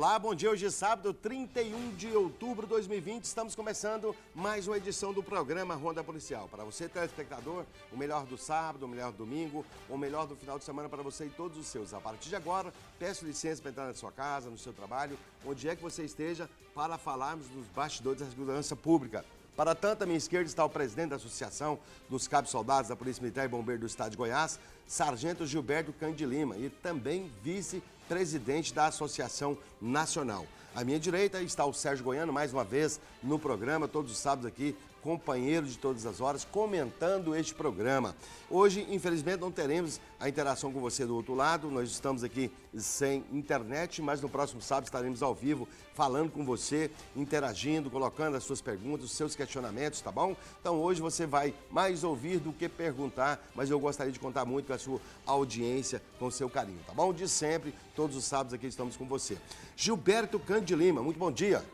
Olá, bom dia. Hoje é sábado, 31 de outubro de 2020. Estamos começando mais uma edição do programa Ronda Policial. Para você, telespectador, o melhor do sábado, o melhor do domingo, o melhor do final de semana para você e todos os seus. A partir de agora, peço licença para entrar na sua casa, no seu trabalho, onde é que você esteja, para falarmos dos bastidores da segurança pública. Para tanto, à minha esquerda está o presidente da Associação dos Cabos Soldados da Polícia Militar e Bombeiro do Estado de Goiás, Sargento Gilberto Cândido Lima, e também vice-presidente da Associação Nacional. À minha direita está o Sérgio Goiano, mais uma vez no programa, todos os sábados aqui, companheiro de todas as horas, comentando este programa. Hoje, infelizmente, não teremos a interação com você do outro lado, nós estamos aqui sem internet, mas no próximo sábado estaremos ao vivo, falando com você, interagindo, colocando as suas perguntas, os seus questionamentos, tá bom? Então hoje você vai mais ouvir do que perguntar, mas eu gostaria de contar muito com a sua audiência, com o seu carinho, tá bom? De sempre, todos os sábados aqui estamos com você. Gilberto Cândido Lima, muito bom dia.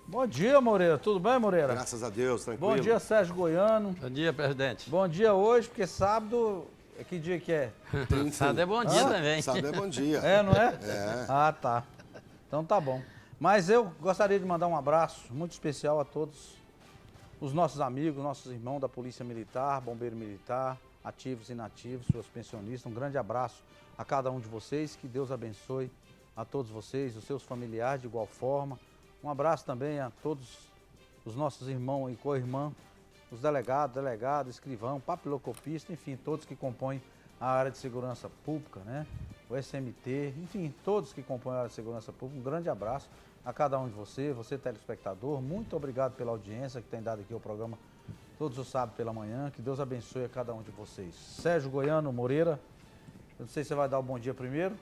Bom dia, Moreira. Tudo bem, Moreira? Graças a Deus, tranquilo. Bom dia, Sérgio Goiano. Bom dia, presidente. Bom dia hoje, porque sábado... Que dia que é? Sábado é bom dia também. Sábado é bom dia. É, não é? É. Ah, tá. Então tá bom. Mas eu gostaria de mandar um abraço muito especial a todos os nossos amigos, nossos irmãos da Polícia Militar, Bombeiro Militar, ativos e inativos, seus pensionistas. Um grande abraço a cada um de vocês. Que Deus abençoe a todos vocês, os seus familiares de igual forma. Um abraço também a todos os nossos irmãos e co-irmãs, os delegados, escrivão, papilocopista, enfim, todos que compõem a área de segurança pública, né? O SMT, enfim, todos que compõem a área de segurança pública. Um grande abraço a cada um de você telespectador. Muito obrigado pela audiência que tem dado aqui ao programa todos os sábados pela manhã. Que Deus abençoe a cada um de vocês. Sérgio Goiano Moreira. Eu não sei se você vai dar o bom dia primeiro,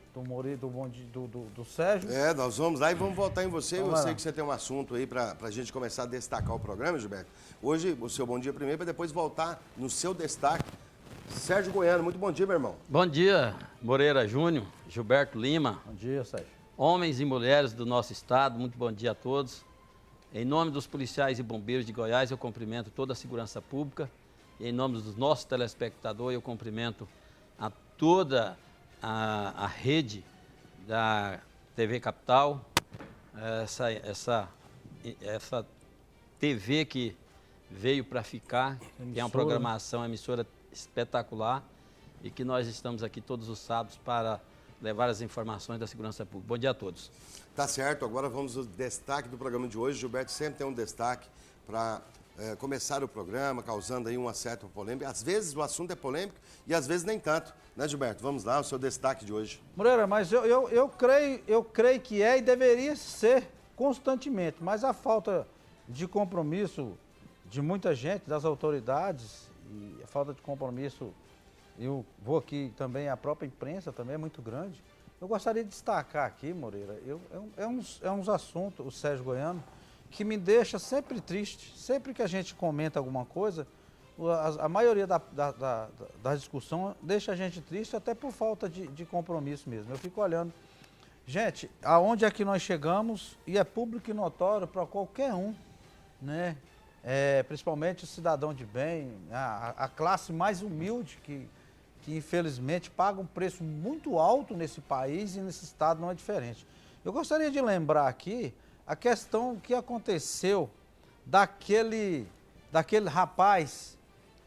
do Sérgio. É, nós vamos lá e vamos voltar em você. Então, eu sei que você tem um assunto aí para a gente começar a destacar o programa, Gilberto. Hoje, o seu bom dia primeiro, para depois voltar no seu destaque. Sérgio Goiano, muito bom dia, meu irmão. Bom dia, Moreira Júnior, Gilberto Lima. Bom dia, Sérgio. Homens e mulheres do nosso estado, muito bom dia a todos. Em nome dos policiais e bombeiros de Goiás, eu cumprimento toda a segurança pública. E em nome dos nossos telespectadores, eu cumprimento a toda a rede da TV Capital, essa TV que veio para ficar, que é uma programação, emissora espetacular, e que nós estamos aqui todos os sábados para levar as informações da segurança pública. Bom dia a todos. Tá certo, agora vamos ao destaque do programa de hoje. Gilberto sempre tem um destaque para começar o programa, causando aí uma certa polêmica. Às vezes o assunto é polêmico e às vezes nem tanto. Né, Gilberto? Vamos lá, o seu destaque de hoje. Moreira, mas eu creio que é e deveria ser constantemente, mas a falta de compromisso de muita gente, das autoridades, e a falta de compromisso, eu vou aqui também, a própria imprensa também é muito grande. Eu gostaria de destacar aqui, Moreira, é uns assuntos, o Sérgio Goiano, que me deixa sempre triste. Sempre que a gente comenta alguma coisa, a maioria da discussão deixa a gente triste, até por falta de compromisso mesmo. Eu fico olhando. Gente, aonde é que nós chegamos, e é público e notório para qualquer um, né? Principalmente o cidadão de bem, a classe mais humilde, que infelizmente paga um preço muito alto nesse país, e nesse estado não é diferente. Eu gostaria de lembrar aqui a questão que aconteceu daquele rapaz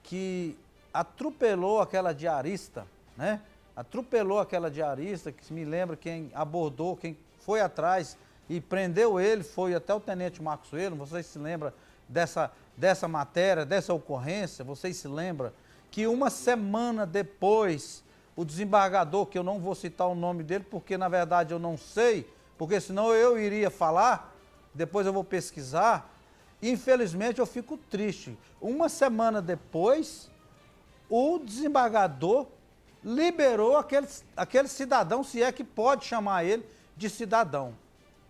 que atropelou aquela diarista, né? Atropelou aquela diarista, que se me lembra quem abordou, quem foi atrás e prendeu ele, foi até o tenente Maxuelo. Vocês se lembram dessa matéria, dessa ocorrência? Vocês se lembram que uma semana depois, o desembargador, que eu não vou citar o nome dele, porque na verdade eu não sei, porque senão eu iria falar, depois eu vou pesquisar. Infelizmente eu fico triste. Uma semana depois, o desembargador liberou aquele cidadão, se é que pode chamar ele de cidadão,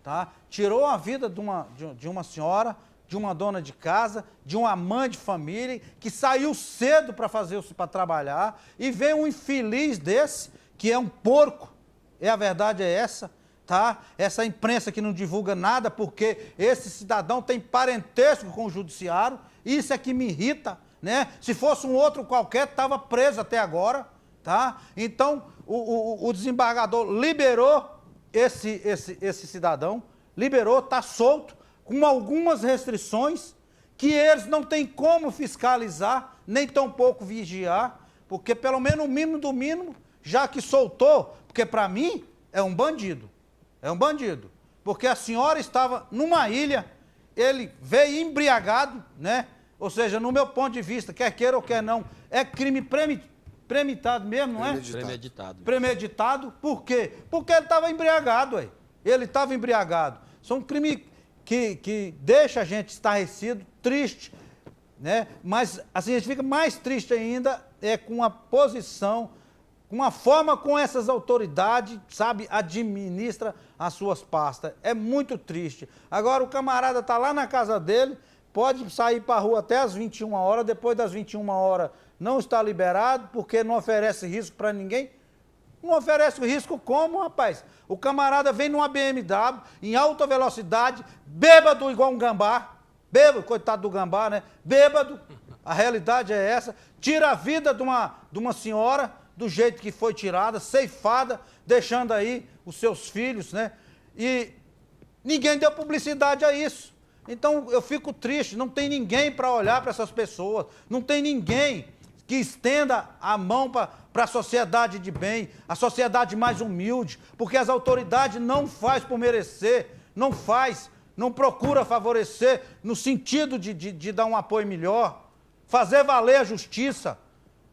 tá? Tirou a vida de uma senhora, de uma dona de casa, de uma mãe de família, que saiu cedo para trabalhar, e vem um infeliz desse, que é um porco, a verdade é essa, tá? Essa imprensa que não divulga nada, porque esse cidadão tem parentesco com o judiciário, isso é que me irrita, né? Se fosse um outro qualquer, estava preso até agora, tá? Então, o desembargador liberou esse cidadão, liberou, está solto, com algumas restrições que eles não têm como fiscalizar, nem tampouco vigiar, porque pelo menos o mínimo do mínimo, já que soltou, porque para mim é um bandido, porque a senhora estava numa ilha, ele veio embriagado, né? Ou seja, no meu ponto de vista, quer queira ou quer não, é crime premeditado mesmo, não é? Premeditado. Por quê? Porque ele estava embriagado, ué. Ele estava embriagado. São crimes que deixa a gente estarrecido, triste, né? Mas assim, a gente fica mais triste ainda com a posição, com a forma como essas autoridades, sabe, administra as suas pastas. É muito triste. Agora o camarada está lá na casa dele, pode sair para a rua até as 21 horas, depois das 21 horas não está liberado, porque não oferece risco para ninguém. Não oferece risco como, rapaz? O camarada vem numa BMW, em alta velocidade, bêbado igual um gambá, bêbado, coitado do gambá, né? Bêbado, a realidade é essa, tira a vida de uma senhora, do jeito que foi tirada, ceifada, deixando aí os seus filhos, né? E ninguém deu publicidade a isso. Então eu fico triste, não tem ninguém para olhar para essas pessoas, não tem ninguém que estenda a mão para a sociedade de bem, a sociedade mais humilde, porque as autoridades não faz por merecer, não procura favorecer no sentido de dar um apoio melhor, fazer valer a justiça.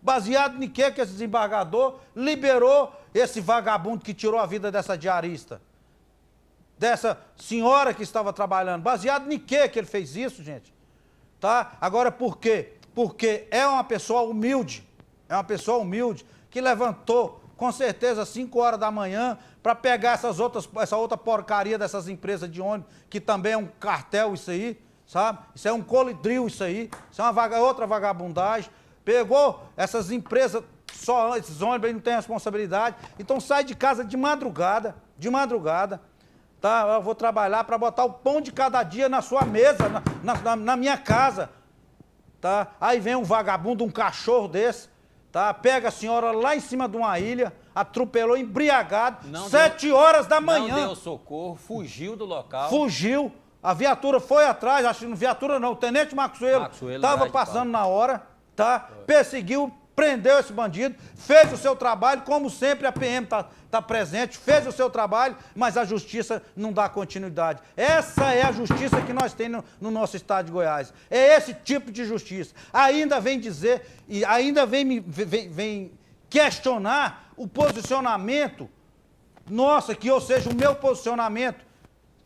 Baseado em que esse desembargador liberou esse vagabundo que tirou a vida dessa diarista, dessa senhora que estava trabalhando? Baseado em que ele fez isso, gente? Tá? Agora, por quê? Porque é uma pessoa humilde, que levantou, com certeza, às 5 horas da manhã, para pegar essa outra porcaria dessas empresas de ônibus, que também é um cartel isso aí, sabe? Isso é um colidril isso aí, isso é outra vagabundagem. Pegou essas empresas, só esses ônibus aí não tem responsabilidade, então sai de casa de madrugada, tá? Eu vou trabalhar para botar o pão de cada dia na sua mesa, na minha casa, tá? Aí vem um vagabundo, um cachorro desse, tá? Pega a senhora lá em cima de uma ilha, atropelou embriagado, 7 horas da manhã. Não deu socorro, fugiu do local. Fugiu, a viatura foi atrás, acho que não viatura não, o tenente Maxuelo estava passando na hora, tá? Perseguiu, prendeu esse bandido, fez o seu trabalho, como sempre a PM tá presente, fez o seu trabalho, mas a justiça não dá continuidade. Essa é a justiça que nós temos no nosso estado de Goiás. É esse tipo de justiça. Ainda vem dizer, e ainda vem questionar o posicionamento nosso aqui, ou seja, o meu posicionamento,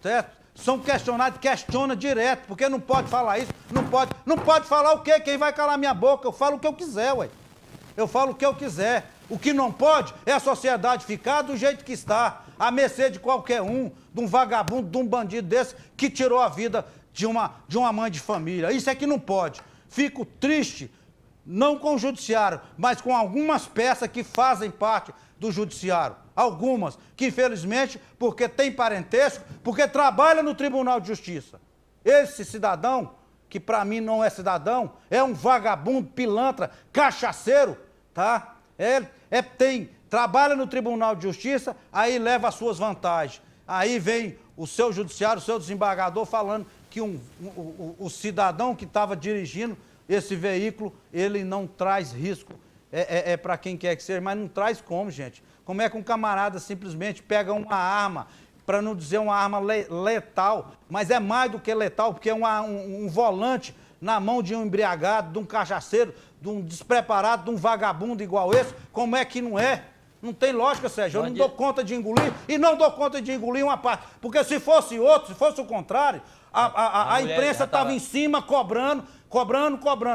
certo? São questionados, questiona direto, porque não pode falar isso, não pode falar o quê? Quem vai calar minha boca? Eu falo o que eu quiser, ué. Eu falo o que eu quiser. O que não pode é a sociedade ficar do jeito que está, à mercê de qualquer um, de um vagabundo, de um bandido desse, que tirou a vida de uma mãe de família. Isso é que não pode. Fico triste, não com o judiciário, mas com algumas peças que fazem parte do judiciário. Algumas, que infelizmente, porque tem parentesco, porque trabalha no Tribunal de Justiça. Esse cidadão, que para mim não é cidadão, é um vagabundo, pilantra, cachaceiro, tá? Trabalha no Tribunal de Justiça, aí leva as suas vantagens. Aí vem o seu judiciário, o seu desembargador falando que o cidadão que estava dirigindo esse veículo, ele não traz risco. É para quem quer que seja, mas não traz como, gente? Como é que um camarada simplesmente pega uma arma, para não dizer uma arma letal, mas é mais do que letal, porque é um volante na mão de um embriagado, de um cachaceiro, de um despreparado, de um vagabundo igual esse? Como é que não é? Não tem lógica, Sérgio. Eu não dou conta de engolir, e não dou conta de engolir uma parte. Porque se fosse outro, se fosse o contrário, a imprensa estava em cima cobrando.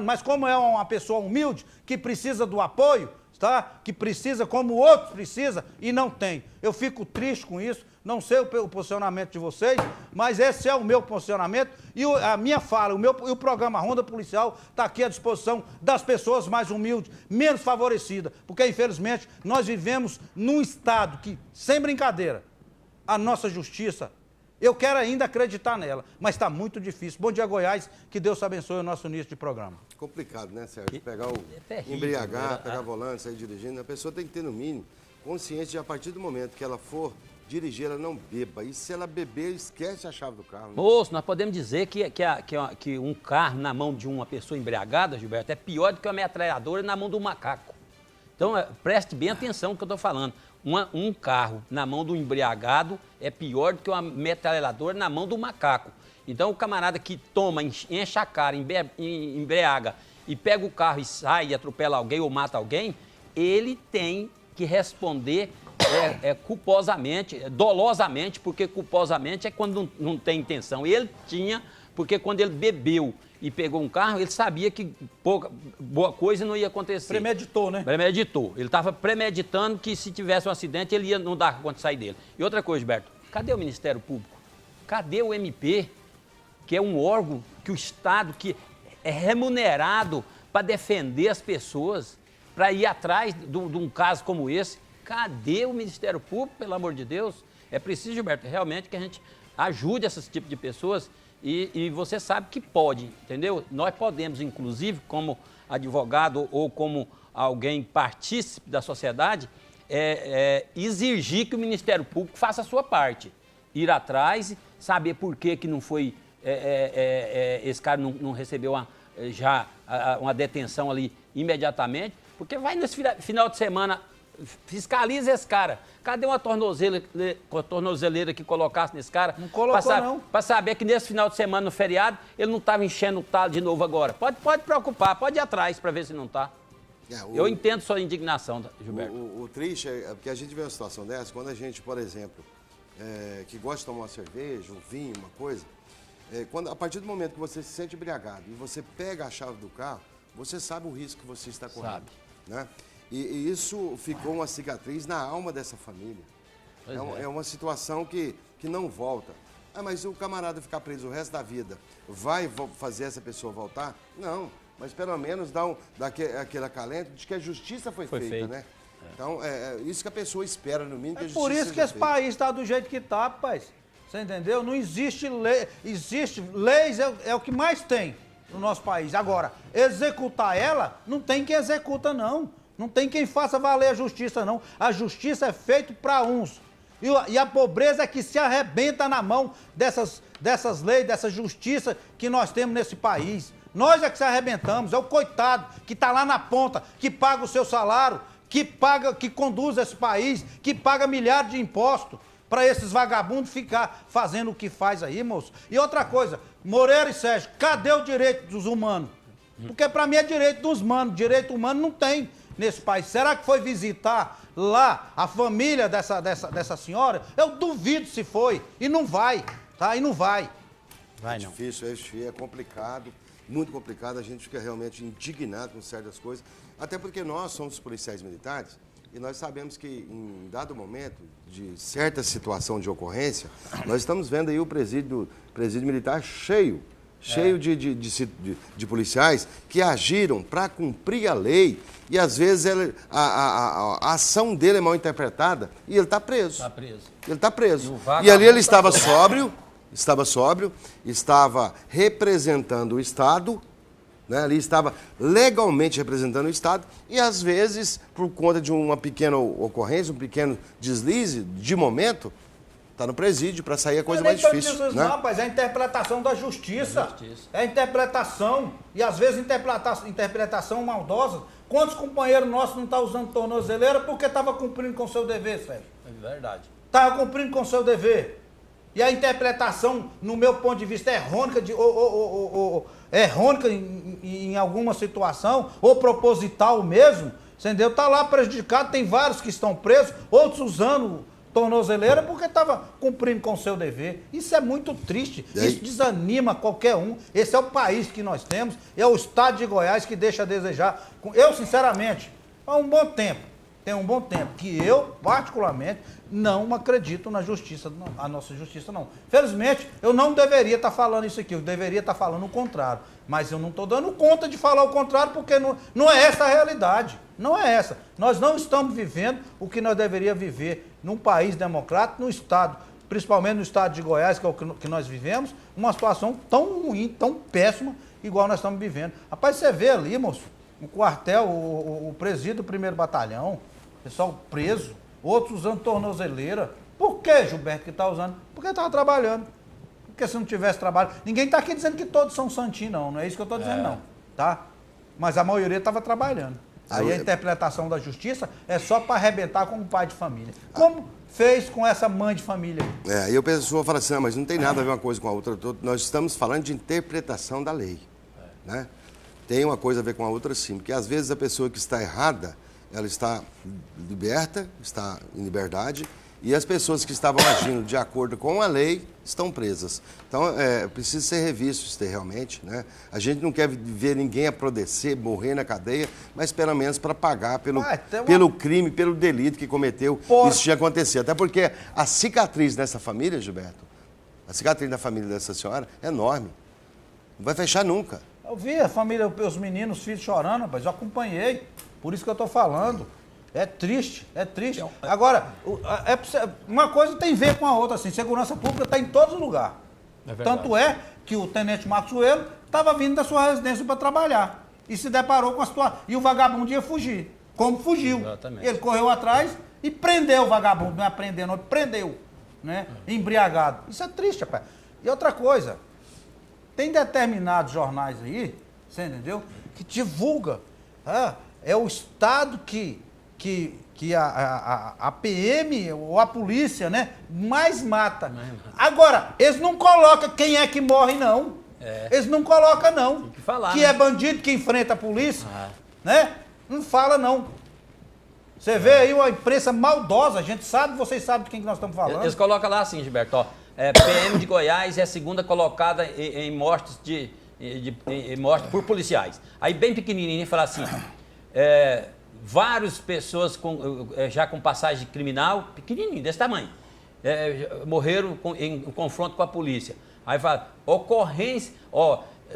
Mas como é uma pessoa humilde, que precisa do apoio, tá? Que precisa, como outros precisa, e não tem. Eu fico triste com isso, não sei o posicionamento de vocês, mas esse é o meu posicionamento e a minha fala, o programa Ronda Policial está aqui à disposição das pessoas mais humildes, menos favorecidas, porque infelizmente nós vivemos num estado que, sem brincadeira, a nossa justiça, eu quero ainda acreditar nela, mas está muito difícil. Bom dia, Goiás, que Deus abençoe o nosso início de programa. Complicado, né, Sérgio? Pegar embriagar, pegar volante, sair dirigindo, a pessoa tem que ter, no mínimo, consciência de, a partir do momento que ela for dirigir, ela não beba. E se ela beber, esquece a chave do carro. Né? Moço, nós podemos dizer que um carro na mão de uma pessoa embriagada, Gilberto, é pior do que uma metralhadora na mão do macaco. Então, preste bem atenção no que eu estou falando. Um carro na mão do embriagado é pior do que uma metralhadora na mão do macaco. Então, o camarada que toma, enche a cara, embriaga e pega o carro e sai e atropela alguém ou mata alguém, ele tem que responder culposamente, dolosamente, porque culposamente é quando não tem intenção. Ele tinha, porque quando ele bebeu e pegou um carro, ele sabia que boa coisa não ia acontecer. Premeditou, né? Premeditou. Ele estava premeditando que se tivesse um acidente, ele ia não dar conta de sair dele. E outra coisa, Gilberto, cadê o Ministério Público? Cadê o MP, que é um órgão que o Estado, que é remunerado para defender as pessoas, para ir atrás de um caso como esse? Cadê o Ministério Público, pelo amor de Deus? É preciso, Gilberto, realmente que a gente ajude esse tipo de pessoas e você sabe que pode, entendeu? Nós podemos, inclusive, como advogado ou como alguém partícipe da sociedade, exigir que o Ministério Público faça a sua parte. Ir atrás, saber por que não foi, esse cara não recebeu uma detenção ali imediatamente, porque vai nesse final de semana, fiscaliza esse cara. Cadê uma tornozeleira que colocasse nesse cara? Não colocou, não. Para saber que nesse final de semana, no feriado, ele não estava enchendo o talo de novo agora. Pode preocupar, pode ir atrás para ver se não está. Eu entendo sua indignação, Gilberto. O triste é porque a gente vê uma situação dessa, quando a gente, por exemplo, que gosta de tomar uma cerveja, um vinho, uma coisa, a partir do momento que você se sente embriagado e você pega a chave do carro, você sabe o risco que você está correndo. Sabe. Né? E isso ficou uma cicatriz na alma dessa família. É uma situação que não volta. Ah, mas o camarada ficar preso o resto da vida vai fazer essa pessoa voltar? Não, mas pelo menos dá aquele acalento de que a justiça foi feita, né? Então, isso que a pessoa espera, no mínimo, que a justiça por isso que esse país está do jeito que está, rapaz. Você entendeu? Não existe lei. Leis é o que mais tem no nosso país. Agora, executar ela, não tem quem executa, não. Não tem quem faça valer a justiça, não. A justiça é feita para uns. E a pobreza é que se arrebenta na mão dessas leis, dessa justiça que nós temos nesse país. Nós é que se arrebentamos. É o coitado que está lá na ponta, que paga o seu salário, que conduz esse país, que paga milhares de impostos para esses vagabundos ficar fazendo o que faz aí, moço. E outra coisa, Moreira e Sérgio, cadê o direito dos humanos? Porque para mim é direito dos humanos. Direito humano não tem nesse país. Será que foi visitar lá a família dessa senhora? Eu duvido se foi. E não vai, tá? E não vai. É difícil, é complicado, muito complicado. A gente fica realmente indignado com certas coisas. Até porque nós somos policiais militares e nós sabemos que em dado momento de certa situação de ocorrência, nós estamos vendo aí o presídio militar cheio de policiais que agiram para cumprir a lei e às vezes a ação dele é mal interpretada e ele está preso. Ele está preso. E ali ele estava sóbrio, estava representando o Estado, né? Ali estava legalmente representando o Estado e às vezes, por conta de uma pequena ocorrência, um pequeno deslize de momento, está no presídio, para sair a coisa mais difícil. Né? Não, rapaz, é a interpretação da justiça. É a interpretação. E às vezes interpretação maldosa. Quantos companheiros nossos não estão usando tornozeleira porque estava cumprindo com o seu dever, Sérgio? É verdade. Estava cumprindo com o seu dever. E a interpretação, no meu ponto de vista, errônica, errônica em alguma situação, ou proposital mesmo, entendeu? Está lá prejudicado, tem vários que estão presos, outros usando tornozeleira porque estava cumprindo com o seu dever. Isso é muito triste, isso desanima qualquer um. Esse é o país que nós temos, é o estado de Goiás que deixa a desejar. Eu, sinceramente, há um bom tempo, que eu, particularmente, não acredito na justiça, a nossa justiça não. Felizmente, eu não deveria estar falando isso aqui, eu deveria estar falando o contrário. Mas eu não estou dando conta de falar o contrário porque não é essa a realidade. Não é essa. Nós não estamos vivendo o que nós deveríamos viver num país democrático, no estado, principalmente no estado de Goiás, que é o que nós vivemos, uma situação tão ruim, tão péssima, igual nós estamos vivendo. Rapaz, você vê ali, moço, no quartel, o presídio do 1º Batalhão, pessoal preso, outros usando tornozeleira. Por que, Gilberto, que está usando? Porque estava trabalhando. Porque se não tivesse trabalho... Ninguém está aqui dizendo que todos são santinhos, não é isso que eu estou dizendo, não. Tá? Mas a maioria estava trabalhando. Aí a interpretação da justiça é só para arrebentar como pai de família. Como fez com essa mãe de família? E a pessoa fala assim, mas não tem nada a ver uma coisa com a outra. Nós estamos falando de interpretação da lei. Né? Tem uma coisa a ver com a outra, sim. Porque às vezes a pessoa que está errada, ela está liberta, está em liberdade, e as pessoas que estavam agindo de acordo com a lei estão presas. Então, precisa ser revisto isso realmente, né? A gente não quer ver ninguém aprodecer, morrer na cadeia, mas pelo menos para pagar pelo crime, pelo delito que cometeu. Isso tinha acontecido. Até porque a cicatriz dessa família, Gilberto, a cicatriz da família dessa senhora é enorme. Não vai fechar nunca. Eu vi a família, os meninos, os filhos chorando, rapaz, eu acompanhei. Por isso que eu estou falando. É triste, é triste. Agora, uma coisa tem a ver com a outra, assim, segurança pública está em todos os lugares. Tanto é que o tenente Maxwell estava vindo da sua residência para trabalhar e se deparou com a situação. E o vagabundo ia fugir. Como fugiu? Exatamente. Ele correu atrás e prendeu o vagabundo. Não é prender, não, prendeu. Né? Embriagado. Isso é triste, rapaz. E outra coisa, tem determinados jornais aí, você entendeu? Que divulga. É o Estado que a PM ou a polícia, né, mais mata. Agora, eles não colocam quem é que morre, não. Eles não colocam, não. Tem que falar, que né? é bandido que enfrenta a polícia, né? Não fala, não. Você vê aí uma imprensa maldosa, a gente sabe, vocês sabem de quem que nós estamos falando. Eles colocam lá assim, Gilberto, ó, PM de Goiás é a segunda colocada em mortes em mortes por policiais. Aí bem pequenininho fala assim, várias pessoas já com passagem criminal, pequenininho, desse tamanho, morreram em confronto com a polícia. Aí fala, ocorrência,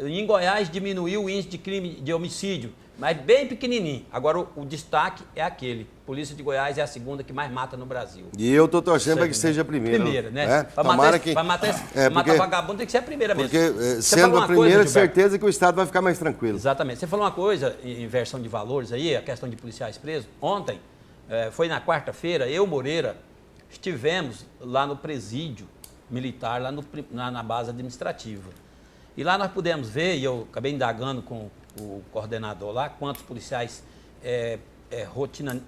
em Goiás diminuiu o índice de crime de homicídio, mas bem pequenininho. Agora o destaque é aquele. Polícia de Goiás é a segunda que mais mata no Brasil. E eu estou torcendo para que seja a primeira. Primeira, né? Para matar vagabundo tem que ser a primeira mesmo. Porque sendo a primeira, certeza que o Estado vai ficar mais tranquilo. Exatamente. Você falou uma coisa, inversão de valores aí, a questão de policiais presos. Ontem, foi na quarta-feira, eu, Moreira, estivemos lá no presídio militar, lá na base administrativa. E lá nós pudemos ver, e eu acabei indagando com o coordenador lá, quantos policiais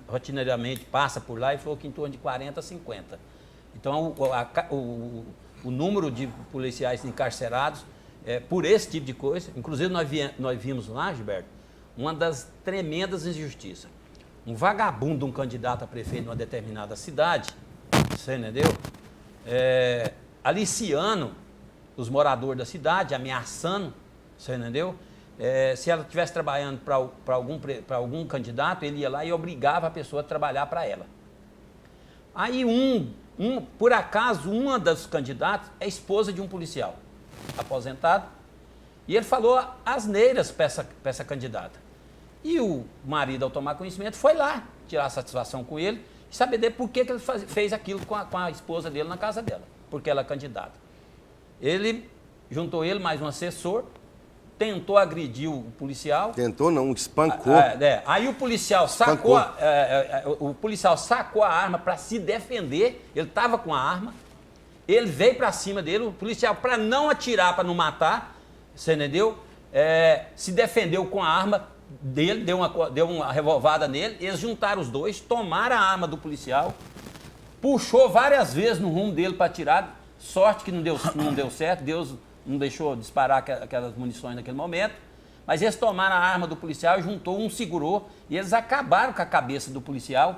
rotineiramente passa por lá, e falou que em torno de 40 a 50. Então, o número de policiais encarcerados por esse tipo de coisa, inclusive nós vimos lá, Gilberto, uma das tremendas injustiças. Um vagabundo, um candidato a prefeito de uma determinada cidade, você entendeu? Aliciando os moradores da cidade, ameaçando, você entendeu? Se ela estivesse trabalhando para algum candidato, ele ia lá e obrigava a pessoa a trabalhar para ela. Aí por acaso, uma dos candidatos é esposa de um policial aposentado, e ele falou asneiras para essa candidata. E o marido, ao tomar conhecimento, foi lá tirar satisfação com ele e saber por que ele fez aquilo com a esposa dele na casa dela, porque ela é candidata. Ele juntou mais um assessor, tentou agredir o policial. Tentou não, espancou. Aí o policial sacou a arma para se defender, ele estava com a arma, ele veio para cima dele, o policial, para não atirar, para não matar, você entendeu? Se defendeu com a arma dele, deu uma revolvada nele, eles juntaram os dois, tomaram a arma do policial, puxou várias vezes no rumo dele para atirar, sorte que não deu certo, Deus não deixou disparar aquelas munições naquele momento, mas eles tomaram a arma do policial, juntou, um segurou, e eles acabaram com a cabeça do policial,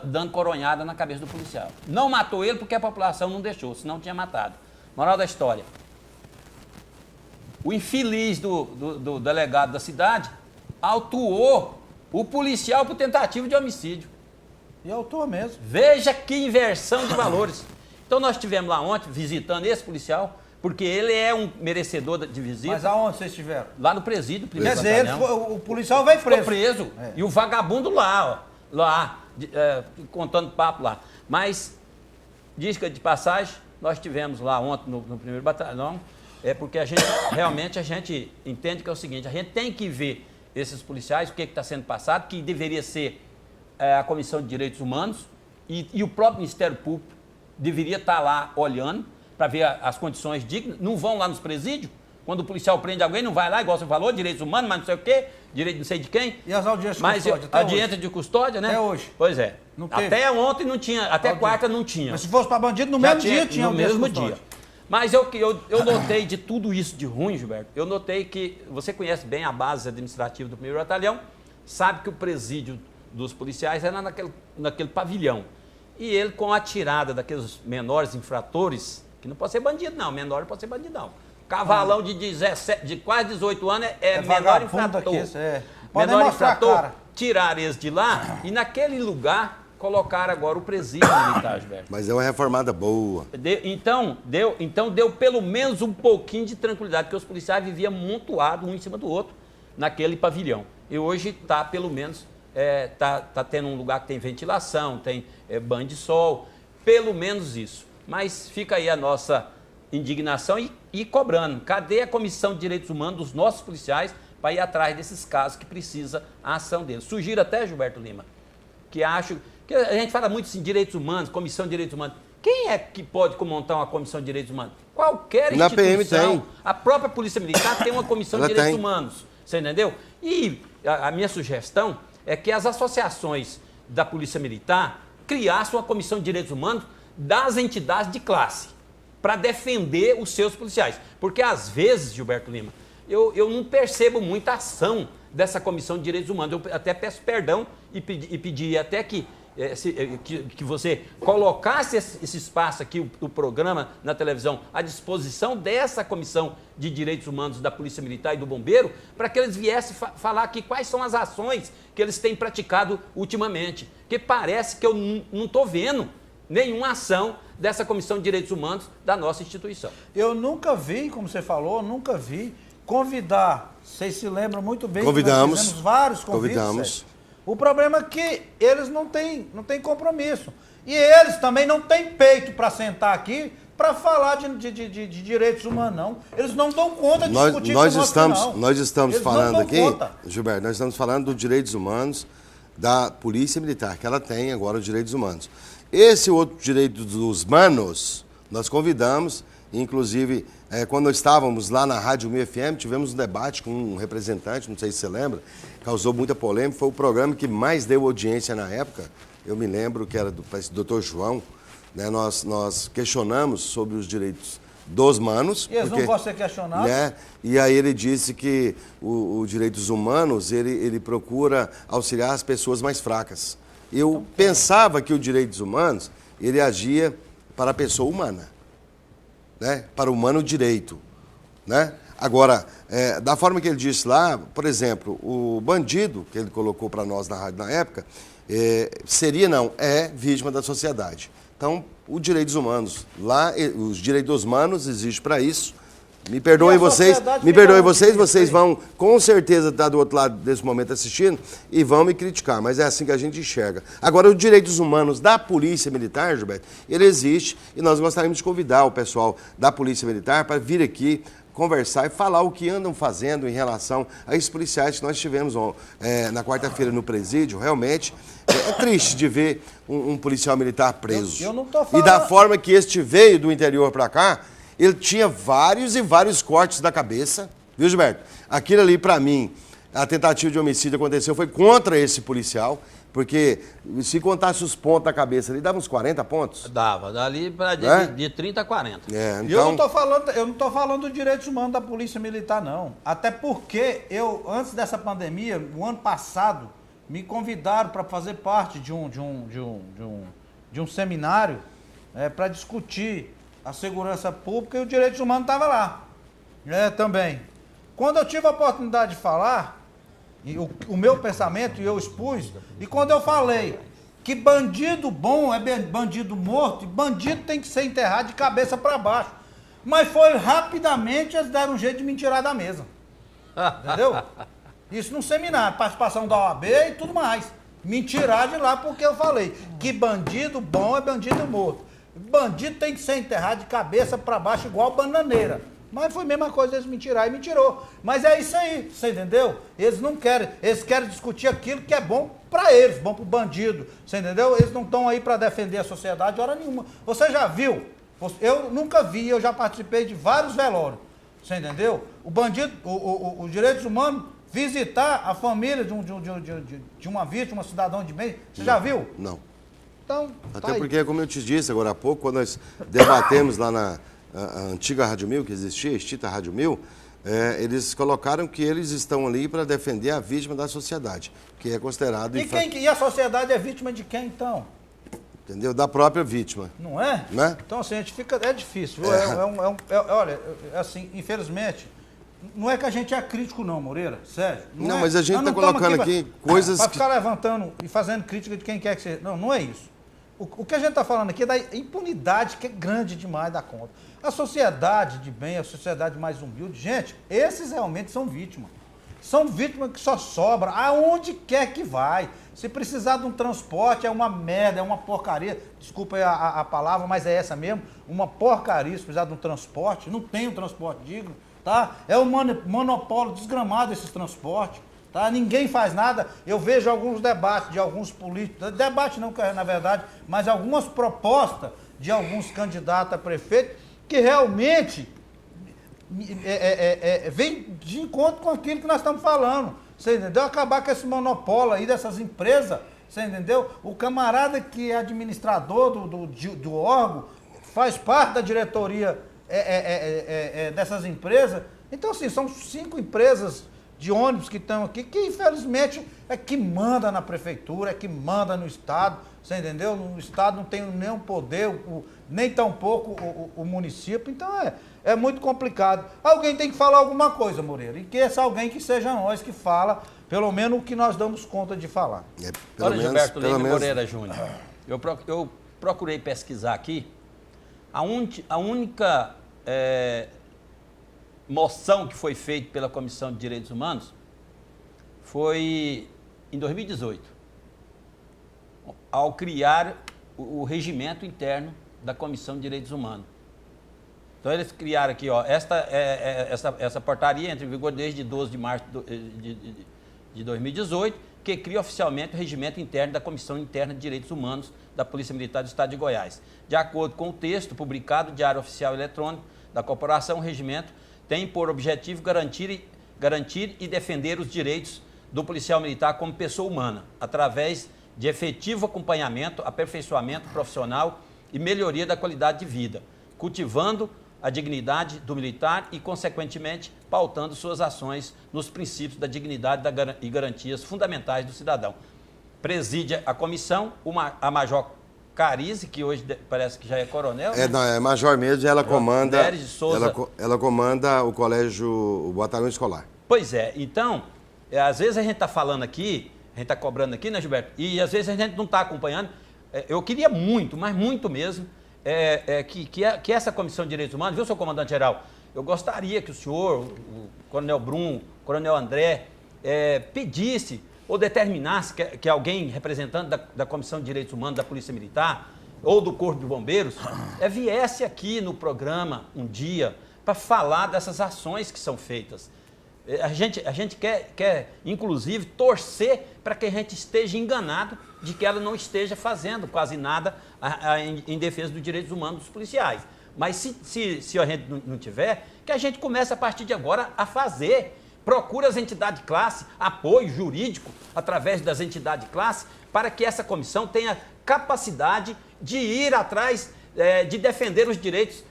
dando coronhada na cabeça do policial. Não matou ele porque a população não deixou, senão tinha matado. Moral da história. O infeliz do delegado da cidade autuou o policial por tentativa de homicídio. E autua mesmo. Veja que inversão de valores. Então nós estivemos lá ontem visitando esse policial, porque ele é um merecedor de visita. Mas aonde vocês estiveram? Lá no presídio. Quer dizer, o policial vai preso. Ficou preso. E o vagabundo contando papo lá. Mas, dica de passagem, nós estivemos lá ontem no primeiro batalhão, porque a gente entende que é o seguinte, a gente tem que ver esses policiais, o que está sendo passado, que deveria ser a Comissão de Direitos Humanos, e o próprio Ministério Público deveria estar lá olhando para ver as condições dignas. Não vão lá nos presídios? Quando o policial prende alguém, não vai lá, igual você falou, direitos humanos, mas não sei o quê, direito não sei de quem. E as audiências de mas custódia? A audiência de custódia, né? Até hoje. Pois é. Não teve. Até ontem não tinha, até quarta não tinha. Mas se fosse para bandido, no Já mesmo dia tinha no audiência mesmo de custódia. dia. Mas eu notei de tudo isso de ruim, Gilberto, eu notei que você conhece bem a base administrativa do 1º Batalhão, sabe que o presídio dos policiais era naquele pavilhão. E ele, com a tirada daqueles menores infratores, que não pode ser bandido não, menor não pode ser bandido não. Cavalão de quase 18 anos é menor infrator. Menor infrator, tiraram eles de lá e naquele lugar colocaram agora o presídio militar, Gilberto. Mas é uma reformada boa. Então deu pelo menos um pouquinho de tranquilidade, porque os policiais viviam amontoados um em cima do outro naquele pavilhão. E hoje está, pelo menos, tá tendo um lugar que tem ventilação, tem banho de sol, pelo menos isso. Mas fica aí a nossa indignação e cobrando. Cadê a Comissão de Direitos Humanos dos nossos policiais para ir atrás desses casos que precisa a ação deles? Sugiro até, Gilberto Lima, que acho que a gente fala muito assim, direitos humanos, Comissão de Direitos Humanos. Quem é que pode montar uma Comissão de Direitos Humanos? Qualquer instituição. Na PM tem. A própria Polícia Militar tem uma Comissão de Direitos Humanos. Você entendeu? E a minha sugestão é que as associações da Polícia Militar criassem uma Comissão de Direitos Humanos das entidades de classe, para defender os seus policiais. Porque, às vezes, Gilberto Lima, eu não percebo muita ação dessa Comissão de Direitos Humanos. Eu até peço perdão e pedi até que você colocasse esse espaço aqui, o programa na televisão, à disposição dessa Comissão de Direitos Humanos da Polícia Militar e do Bombeiro, para que eles viessem falar aqui quais são as ações que eles têm praticado ultimamente. Porque parece que eu não estou vendo nenhuma ação dessa Comissão de Direitos Humanos da nossa instituição. Eu nunca vi, como você falou, convidar, vocês se lembram muito bem, Convidamos. Nós fizemos vários convites. Convidamos. O problema é que eles não têm compromisso. E eles também não têm peito para sentar aqui para falar de direitos humanos, não. Eles não dão conta de discutir com nós estamos eles falando aqui, conta. Gilberto, nós estamos falando dos direitos humanos da Polícia Militar, que ela tem agora os direitos humanos. Esse outro direito dos manos, nós convidamos, inclusive, quando estávamos lá na Rádio 1000 FM, tivemos um debate com um representante, não sei se você lembra, causou muita polêmica, foi o programa que mais deu audiência na época, eu me lembro que era do Dr. João, né, nós questionamos sobre os direitos dos manos. E eles não gostam de ser questionados? Né, e aí ele disse que os direitos humanos, ele procura auxiliar as pessoas mais fracas. Eu pensava que os direitos humanos, ele agia para a pessoa humana, né? Para o humano direito, né? Agora, da forma que ele disse lá, por exemplo, o bandido, que ele colocou para nós na rádio na época, é vítima da sociedade. Então, os direitos humanos, lá, os direitos humanos existem para isso. Me perdoem vocês vão com certeza estar do outro lado desse momento assistindo e vão me criticar, mas é assim que a gente enxerga. Agora, os direitos humanos da Polícia Militar, Gilberto, ele existe e nós gostaríamos de convidar o pessoal da Polícia Militar para vir aqui conversar e falar o que andam fazendo em relação a esses policiais que nós tivemos na quarta-feira no presídio. Realmente é triste de ver um policial militar preso. Eu não tô falando... E da forma que este veio do interior para cá, ele tinha vários e vários cortes da cabeça, viu, Gilberto? Aquilo ali, para mim, a tentativa de homicídio aconteceu, foi contra esse policial, porque se contasse os pontos da cabeça ali, dava uns 40 pontos. Dava, dali para de 30 a 40. Então... Eu não tô falando dos direitos humanos da Polícia Militar, não. Até porque antes dessa pandemia, o ano passado, me convidaram para fazer parte de um seminário para discutir a segurança pública e os direitos humanos estavam lá. Também. Quando eu tive a oportunidade de falar, o meu pensamento, e eu expus, e quando eu falei que bandido bom é bandido morto, e bandido tem que ser enterrado de cabeça para baixo. Mas foi rapidamente, eles deram um jeito de me tirar da mesa. Entendeu? Isso num seminário, participação da OAB e tudo mais. Me tiraram de lá porque eu falei que bandido bom é bandido morto. Bandido tem que ser enterrado de cabeça para baixo igual bananeira. Mas foi a mesma coisa eles me tirar e me tirou. Mas é isso aí, você entendeu? Eles não querem, eles querem discutir aquilo que é bom para eles, bom para o bandido, você entendeu? Eles não estão aí para defender a sociedade hora nenhuma. Você já viu? Eu nunca vi, eu já participei de vários velórios, você entendeu? O bandido, os direitos humanos, visitar a família de uma vítima, um cidadão de bem, você já viu? Não. Então, até porque, como eu te disse agora há pouco, quando nós debatemos lá na antiga Rádio 1000, que existia, extinta Rádio 1000, eles colocaram que eles estão ali para defender a vítima da sociedade, que é considerado... E a sociedade é vítima de quem, então? Entendeu? Da própria vítima. Não é? Né? Então, assim, a gente fica... É difícil. Olha, assim, infelizmente... Não é que a gente é crítico não, Moreira, sério. Não, mas a gente está colocando aqui coisas para ficar levantando e fazendo crítica de quem quer que seja. Não, não é isso. O que a gente está falando aqui é da impunidade, que é grande demais da conta. A sociedade de bem, a sociedade mais humilde, gente, esses realmente são vítimas. São vítimas que só sobram aonde quer que vai. Se precisar de um transporte, é uma merda, é uma porcaria. Desculpa aí a palavra, mas é essa mesmo. Uma porcaria se precisar de um transporte. Não tem um transporte digno. Tá? É um monopólio desgramado esses transportes, tá? Ninguém faz nada. Eu vejo alguns debates de alguns políticos, debate não, na verdade, mas algumas propostas de alguns candidatos a prefeito que realmente vem de encontro com aquilo que nós estamos falando. Você entendeu? Acabar com esse monopólio aí dessas empresas, você entendeu? O camarada que é administrador do órgão faz parte da diretoria dessas empresas. Então, assim, são 5 empresas de ônibus que estão aqui, que infelizmente é que manda na prefeitura, é que manda no Estado, você entendeu? No Estado não tem nenhum poder, nem tampouco o município, então é muito complicado. Alguém tem que falar alguma coisa, Moreira, e que esse alguém que seja nós que fala, pelo menos o que nós damos conta de falar. Olha, Gilberto Lima Moreira Júnior, eu procurei pesquisar aqui, a única moção que foi feita pela Comissão de Direitos Humanos foi em 2018, ao criar o regimento interno da Comissão de Direitos Humanos. Então eles criaram aqui, ó, essa portaria entra em vigor desde 12 de março de 2018, que cria oficialmente o regimento interno da Comissão Interna de Direitos Humanos da Polícia Militar do Estado de Goiás. De acordo com o texto publicado no Diário Oficial Eletrônico da Corporação, o regimento tem por objetivo garantir e defender os direitos do policial militar como pessoa humana, através de efetivo acompanhamento, aperfeiçoamento profissional e melhoria da qualidade de vida, cultivando a dignidade do militar e, consequentemente, pautando suas ações nos princípios da dignidade e garantias fundamentais do cidadão. Preside a comissão a Major Carize, que hoje parece que já é coronel. Não, é major mesmo, ela comanda, Neres de Souza. Ela comanda o colégio, o batalhão escolar. Pois é, então, às vezes a gente está falando aqui, a gente está cobrando aqui, né, Gilberto? E às vezes a gente não está acompanhando. Eu queria muito, mas muito mesmo, que essa Comissão de Direitos Humanos, viu, seu comandante-geral? Eu gostaria que o senhor, o coronel Brum, o coronel André, pedisse ou determinasse que alguém representante da Comissão de Direitos Humanos da Polícia Militar ou do Corpo de Bombeiros viesse aqui no programa um dia para falar dessas ações que são feitas. A gente quer, inclusive, torcer para que a gente esteja enganado de que ela não esteja fazendo quase nada em defesa dos direitos humanos dos policiais. Mas se a gente não tiver, que a gente comece a partir de agora a fazer. Procura as entidades de classe, apoio jurídico através das entidades de classe, para que essa comissão tenha capacidade de ir atrás de defender os direitos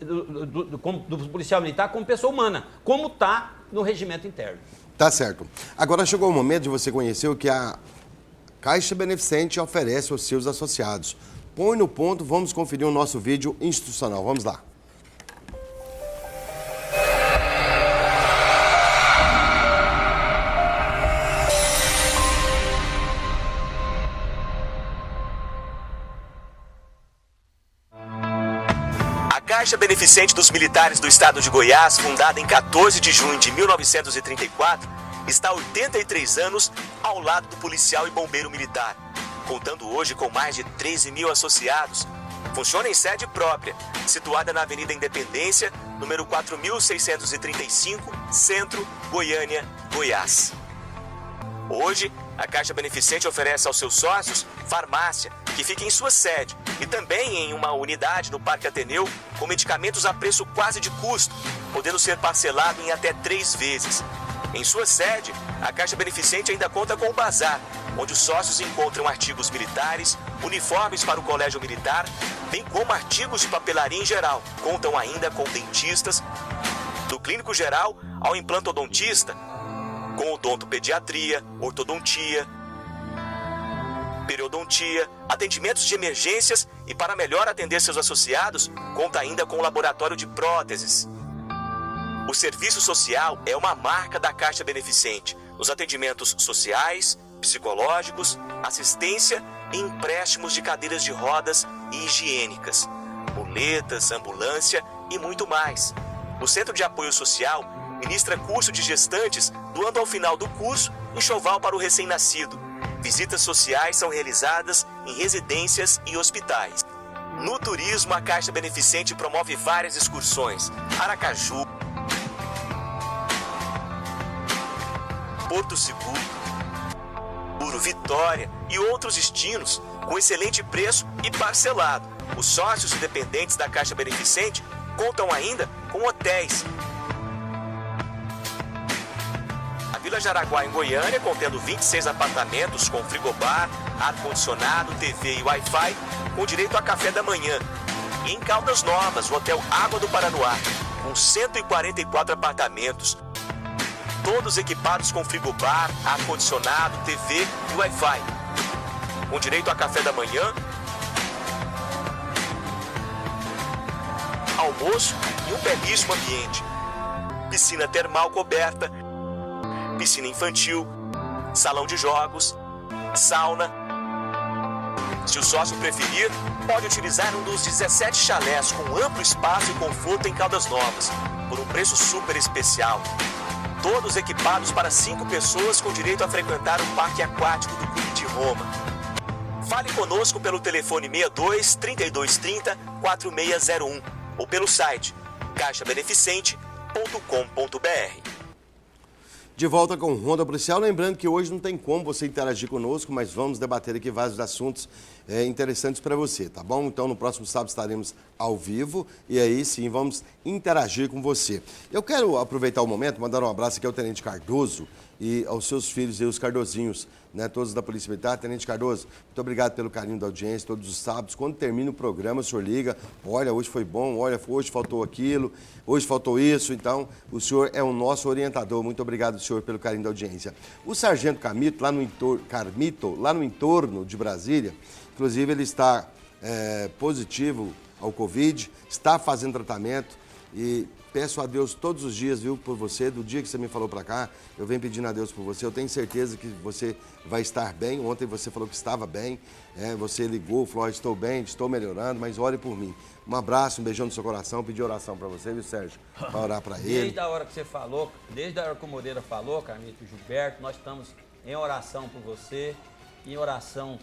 do policial militar como pessoa humana, como está no regimento interno. Tá certo. Agora chegou o momento de você conhecer o que a Caixa Beneficente oferece aos seus associados. Põe no ponto, vamos conferir o nosso vídeo institucional. Vamos lá. A Caixa Beneficente dos Militares do Estado de Goiás, fundada em 14 de junho de 1934, está há 83 anos ao lado do policial e bombeiro militar. Contando hoje com mais de 13 mil associados, Funciona em sede própria, situada na Avenida Independência, número 4635, Centro, Goiânia, Goiás. Hoje, a Caixa Beneficente oferece aos seus sócios farmácia, que fica em sua sede, e também em uma unidade no Parque Ateneu, com medicamentos a preço quase de custo, podendo ser parcelado em até 3 vezes. Em sua sede, a Caixa Beneficente ainda conta com o bazar, onde os sócios encontram artigos militares, uniformes para o colégio militar, bem como artigos de papelaria em geral. Contam ainda com dentistas, do clínico geral ao implantodontista, com odontopediatria, ortodontia, periodontia, atendimentos de emergências e, para melhor atender seus associados, conta ainda com o laboratório de próteses. O serviço social é uma marca da Caixa Beneficente, nos atendimentos sociais, psicológicos, assistência e empréstimos de cadeiras de rodas e higiênicas, muletas, ambulância e muito mais. O Centro de Apoio Social ministra curso de gestantes, doando ao final do curso enxoval para o recém-nascido. Visitas sociais são realizadas em residências e hospitais. No turismo, a Caixa Beneficente promove várias excursões. Aracaju, Porto Seguro, Vitória e outros destinos com excelente preço e parcelado. Os sócios independentes da Caixa Beneficente contam ainda com hotéis. A Vila Jaraguá, em Goiânia, contendo 26 apartamentos com frigobar, ar-condicionado, TV e Wi-Fi, com direito a café da manhã. E em Caldas Novas, o Hotel Água do Paranoá, com 144 apartamentos, todos equipados com frigobar, ar-condicionado, TV e Wi-Fi, com direito a café da manhã, almoço e um belíssimo ambiente. Piscina termal coberta, piscina infantil, salão de jogos, sauna. Se o sócio preferir, pode utilizar um dos 17 chalés com amplo espaço e conforto em Caldas Novas, por um preço super especial. Todos equipados para 5 pessoas com direito a frequentar o parque aquático do Clube de Roma. Fale conosco pelo telefone 62 3230 4601 ou pelo site caixabeneficente.com.br. De volta com Ronda Policial, lembrando que hoje não tem como você interagir conosco, mas vamos debater aqui vários assuntos interessantes para você, tá bom? Então, no próximo sábado estaremos ao vivo e aí sim vamos interagir com você. Eu quero aproveitar o momento, mandar um abraço aqui ao Tenente Cardoso e aos seus filhos e os Cardozinhos, né, todos da Polícia Militar. Tenente Cardoso, muito obrigado pelo carinho da audiência, todos os sábados. Quando termina o programa, o senhor liga, olha, hoje foi bom, olha, hoje faltou aquilo, hoje faltou isso. Então, o senhor é o nosso orientador. Muito obrigado, senhor, pelo carinho da audiência. O Sargento Carmito, lá no entorno de Brasília, inclusive ele está positivo ao Covid, está fazendo tratamento e peço a Deus todos os dias, viu, por você, do dia que você me falou para cá, eu venho pedindo a Deus por você, eu tenho certeza que você vai estar bem. Ontem você falou que estava bem, você ligou, falou, estou bem, estou melhorando, mas ore por mim. Um abraço, um beijão no seu coração, pedi oração para você, viu, Sérgio, para orar para ele. Desde a hora que você falou, desde a hora que o Moreira falou, Carmito, Gilberto, nós estamos em oração por você, em oração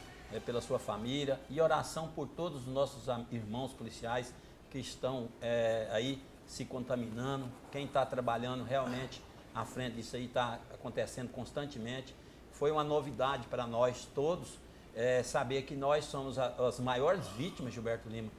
pela sua família e oração por todos os nossos irmãos policiais que estão aí se contaminando. Quem está trabalhando realmente à frente disso aí está acontecendo constantemente. Foi uma novidade para nós todos saber que nós somos as maiores vítimas, Gilberto Lima,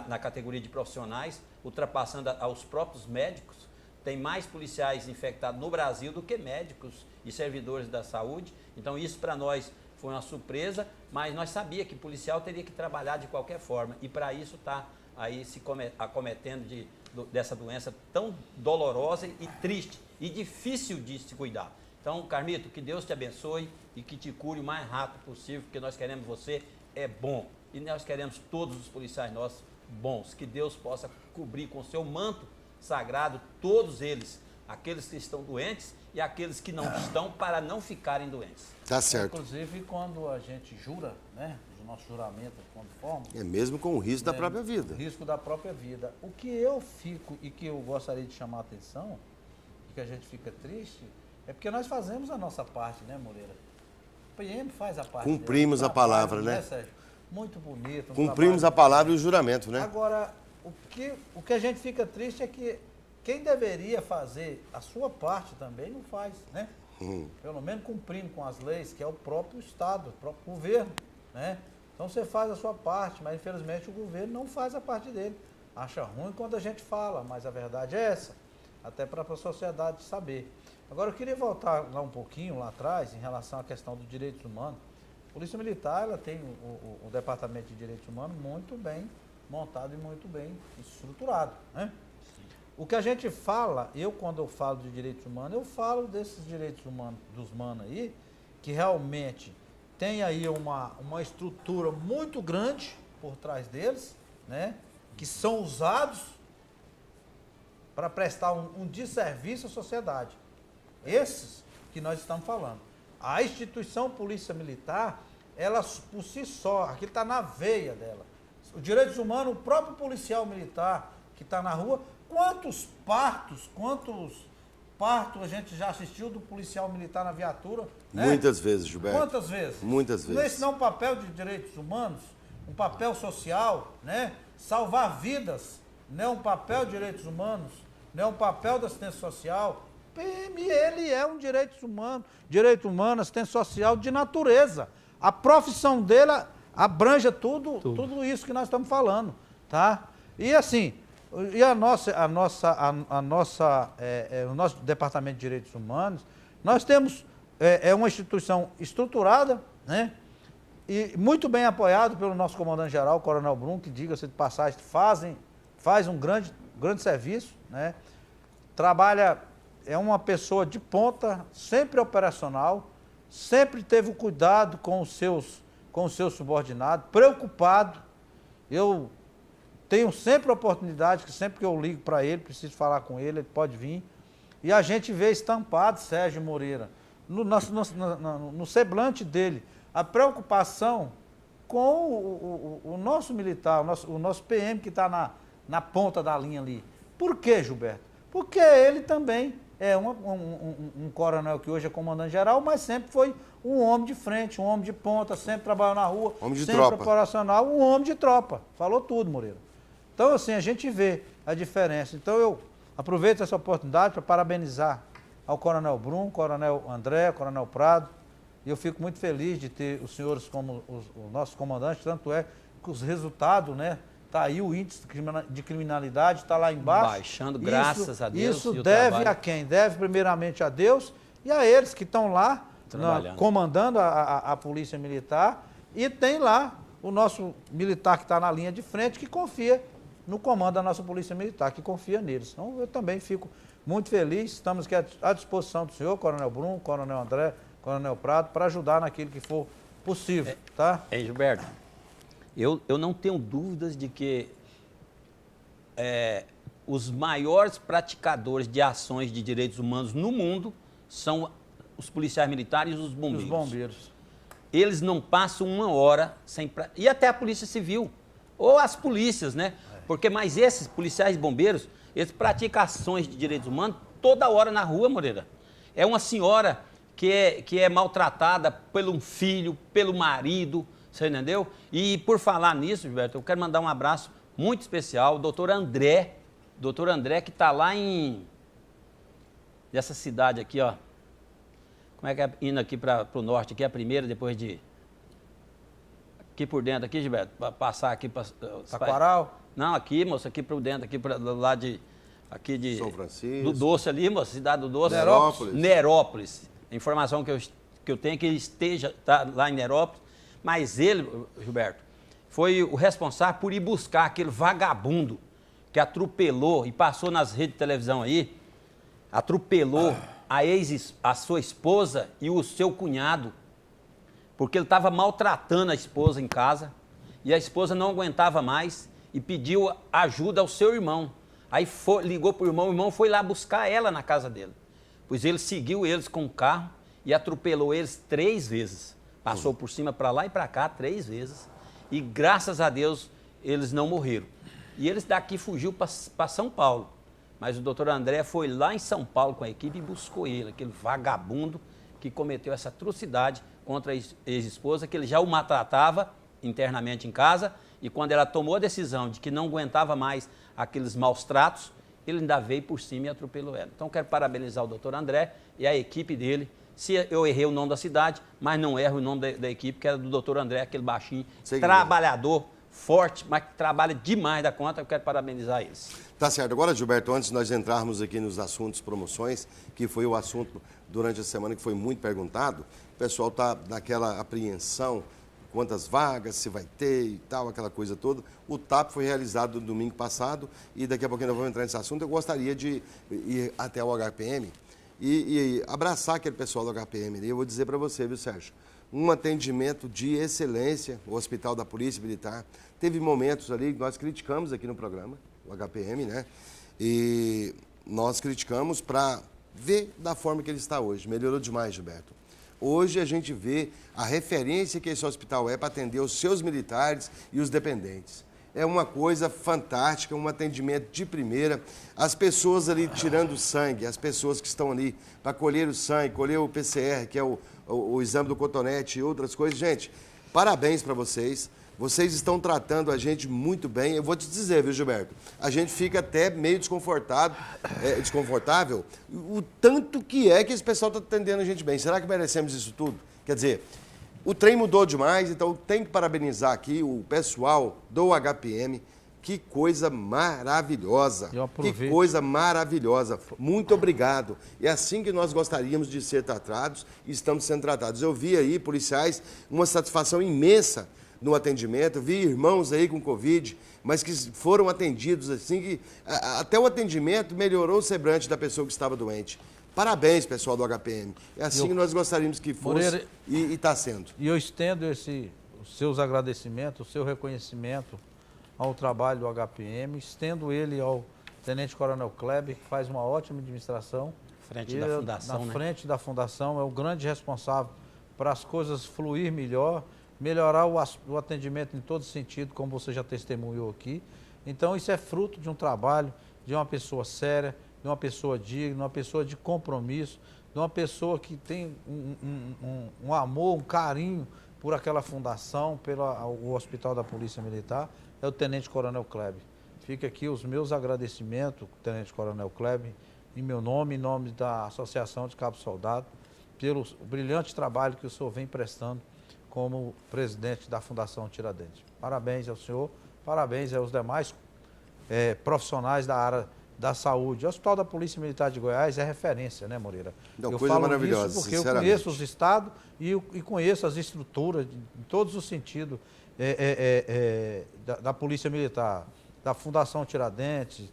na categoria de profissionais, ultrapassando aos próprios médicos. Tem mais policiais infectados no Brasil do que médicos e servidores da saúde. Então isso para nós foi uma surpresa, mas nós sabíamos que o policial teria que trabalhar de qualquer forma e para isso está aí se acometendo dessa doença tão dolorosa e triste e difícil de se cuidar. Então, Carmito, que Deus te abençoe e que te cure o mais rápido possível, porque nós queremos você bom e nós queremos todos os policiais nossos bons, que Deus possa cobrir com o seu manto sagrado todos eles, aqueles que estão doentes e aqueles que não estão, para não ficarem doentes. Tá certo. Inclusive, quando a gente jura, né, o nosso juramento, quando formos... É mesmo com o risco da própria vida. Risco da própria vida. O que eu fico e que eu gostaria de chamar a atenção, e que a gente fica triste, é porque nós fazemos a nossa parte, né, Moreira? O PM faz a parte. Cumprimos a palavra, né? Sérgio? muito bonito. Cumprimos a palavra e o juramento, né? Agora, o que a gente fica triste é que quem deveria fazer a sua parte também não faz, né? Pelo menos cumprindo com as leis, que é o próprio Estado, o próprio governo, né? Então você faz a sua parte, mas infelizmente o governo não faz a parte dele. Acha ruim quando a gente fala, mas a verdade é essa, até para a sociedade saber. Agora eu queria voltar lá um pouquinho, lá atrás, em relação à questão dos direitos humanos. A Polícia Militar, ela tem o Departamento de Direitos Humanos muito bem montado e muito bem estruturado, né? O que a gente fala, quando eu falo de direitos humanos, eu falo desses direitos humanos dos manos aí, que realmente tem aí uma estrutura muito grande por trás deles, né? Que são usados para prestar um desserviço à sociedade. Esses que nós estamos falando. A instituição Polícia Militar, ela por si só, aqui está na veia dela. Os direitos humanos, o próprio policial militar que está na rua, quantos partos a gente já assistiu do policial militar na viatura? Né? Muitas vezes, Gilberto. Quantas vezes? Muitas vezes. Esse não é um papel de direitos humanos, um papel social, né? Salvar vidas, não é um papel de direitos humanos, não é um papel da assistência social. Ele é um direito humano, assistência social de natureza. A profissão dele abrange tudo isso que nós estamos falando, tá? E assim, o nosso Departamento de Direitos Humanos, nós temos uma instituição estruturada, né? E muito bem apoiado pelo nosso comandante-geral, o Coronel Brum, que, diga-se de passagem, faz um grande serviço, né? Trabalha, é uma pessoa de ponta, sempre operacional, sempre teve o cuidado com os seus subordinados, preocupado. Eu tenho sempre a oportunidade, que sempre que eu ligo para ele, preciso falar com ele pode vir. E a gente vê estampado, Sérgio Moreira, no semblante dele, a preocupação com o nosso militar, o nosso PM que está na ponta da linha ali. Por quê, Gilberto? Porque ele também é um coronel que hoje é comandante-geral, mas sempre foi um homem de frente, um homem de ponta, sempre trabalhou na rua, homem de sempre tropa. operacional, um homem de tropa. Falou tudo, Moreira. Então, assim, a gente vê a diferença. Então, eu aproveito essa oportunidade para parabenizar ao Coronel Brum, Coronel André, Coronel Prado. E eu fico muito feliz de ter os senhores como os nossos comandantes, tanto é que os resultados, né? Está aí o índice de criminalidade, está lá embaixo. Baixando, graças a Deus. Isso deve a quem? Deve primeiramente a Deus e a eles que estão lá comandando a Polícia Militar. E tem lá o nosso militar que está na linha de frente, que confia no comando da nossa Polícia Militar, que confia neles. Então eu também fico muito feliz, estamos aqui à disposição do senhor, Coronel Brum, Coronel André, Coronel Prado, para ajudar naquilo que for possível, tá? Gilberto, eu não tenho dúvidas de que os maiores praticadores de ações de direitos humanos no mundo são os policiais militares e os bombeiros. Os bombeiros. Eles não passam uma hora sem... E até a Polícia Civil, ou as polícias, né? Porque, mas esses policiais e bombeiros, eles praticam ações de direitos humanos toda hora na rua, Moreira. É uma senhora que é maltratada pelo filho, pelo marido, você entendeu? E por falar nisso, Gilberto, eu quero mandar um abraço muito especial ao doutor André, que está lá nessa cidade aqui, ó. Como é que é indo aqui para o norte, aqui é a primeira, depois de... Aqui por dentro, aqui, Gilberto, para passar aqui para... Taquaral? Não, aqui, moço, aqui por dentro, aqui para lá de... Aqui de... São Francisco. Do Doce ali, moço, cidade do Doce. Nerópolis. Nerópolis. A informação que eu tenho é que ele está lá em Nerópolis. Mas ele, Gilberto, foi o responsável por ir buscar aquele vagabundo que atropelou e passou nas redes de televisão aí, atropelou a sua esposa e o seu cunhado, porque ele estava maltratando a esposa em casa e a esposa não aguentava mais e pediu ajuda ao seu irmão. Aí ligou para o irmão foi lá buscar ela na casa dele. Pois ele seguiu eles com o carro e atropelou eles 3 vezes. Passou por cima, para lá e para cá 3 vezes. E graças a Deus eles não morreram. E eles daqui fugiu para São Paulo. Mas o doutor André foi lá em São Paulo com a equipe e buscou ele, aquele vagabundo que cometeu essa atrocidade contra a ex-esposa, que ele já o maltratava internamente em casa, e quando ela tomou a decisão de que não aguentava mais aqueles maus tratos, ele ainda veio por cima e atropelou ela. Então, quero parabenizar o doutor André e a equipe dele. Se eu errei o nome da cidade, mas não erro o nome da equipe, que era do doutor André, aquele baixinho, trabalhador, forte, mas que trabalha demais da conta. Eu quero parabenizar eles. Tá certo. Agora, Gilberto, antes de nós entrarmos aqui nos assuntos promoções, que foi o assunto durante a semana que foi muito perguntado, o pessoal está naquela apreensão, quantas vagas se vai ter e tal, aquela coisa toda. O TAP foi realizado no domingo passado e daqui a pouquinho nós vamos entrar nesse assunto. Eu gostaria de ir até o HPM e abraçar aquele pessoal do HPM. E eu vou dizer para você, viu, Sérgio? Um atendimento de excelência, o Hospital da Polícia Militar. Teve momentos ali que nós criticamos aqui no programa, o HPM, né? E nós criticamos para ver da forma que ele está hoje. Melhorou demais, Gilberto. Hoje a gente vê a referência que esse hospital é para atender os seus militares e os dependentes. É uma coisa fantástica, um atendimento de primeira. As pessoas ali tirando sangue, as pessoas que estão ali para colher o sangue, colher o PCR, que é o exame do cotonete e outras coisas. Gente, parabéns para vocês. Vocês estão tratando a gente muito bem. Eu vou te dizer, viu, Gilberto? A gente fica até meio desconfortável, o tanto que é que esse pessoal está atendendo a gente bem. Será que merecemos isso tudo? Quer dizer, o trem mudou demais, então tem que parabenizar aqui o pessoal do HPM. Que coisa maravilhosa. Que coisa maravilhosa. Muito obrigado. É assim que nós gostaríamos de ser tratados e estamos sendo tratados. Eu vi aí, policiais, uma satisfação imensa no atendimento, vi irmãos aí com Covid, mas que foram atendidos assim, que até o atendimento melhorou o semblante da pessoa que estava doente. Parabéns, pessoal do HPM. É assim que nós gostaríamos que fosse, Moreira, e está sendo. E eu estendo os seus agradecimentos, o seu reconhecimento ao trabalho do HPM, estendo ele ao Tenente Coronel Kleber, que faz uma ótima administração. Frente da Fundação, na frente da Fundação, é o grande responsável para as coisas fluir melhor, melhorar o atendimento em todo sentido, como você já testemunhou aqui. Então, isso é fruto de um trabalho de uma pessoa séria, de uma pessoa digna, de uma pessoa de compromisso, de uma pessoa que tem um amor, um carinho por aquela fundação, pelo Hospital da Polícia Militar, é o Tenente Coronel Kleber. Fica aqui os meus agradecimentos, Tenente Coronel Kleber, em meu nome, em nome da Associação de Cabo Soldado, pelo brilhante trabalho que o senhor vem prestando como presidente da Fundação Tiradentes. Parabéns ao senhor, parabéns aos demais profissionais da área da saúde. O Hospital da Polícia Militar de Goiás é referência, né, Moreira? Eu coisa falo maravilhosa, isso porque eu conheço os estados e conheço as estruturas, em todos os sentidos, da Polícia Militar, da Fundação Tiradentes.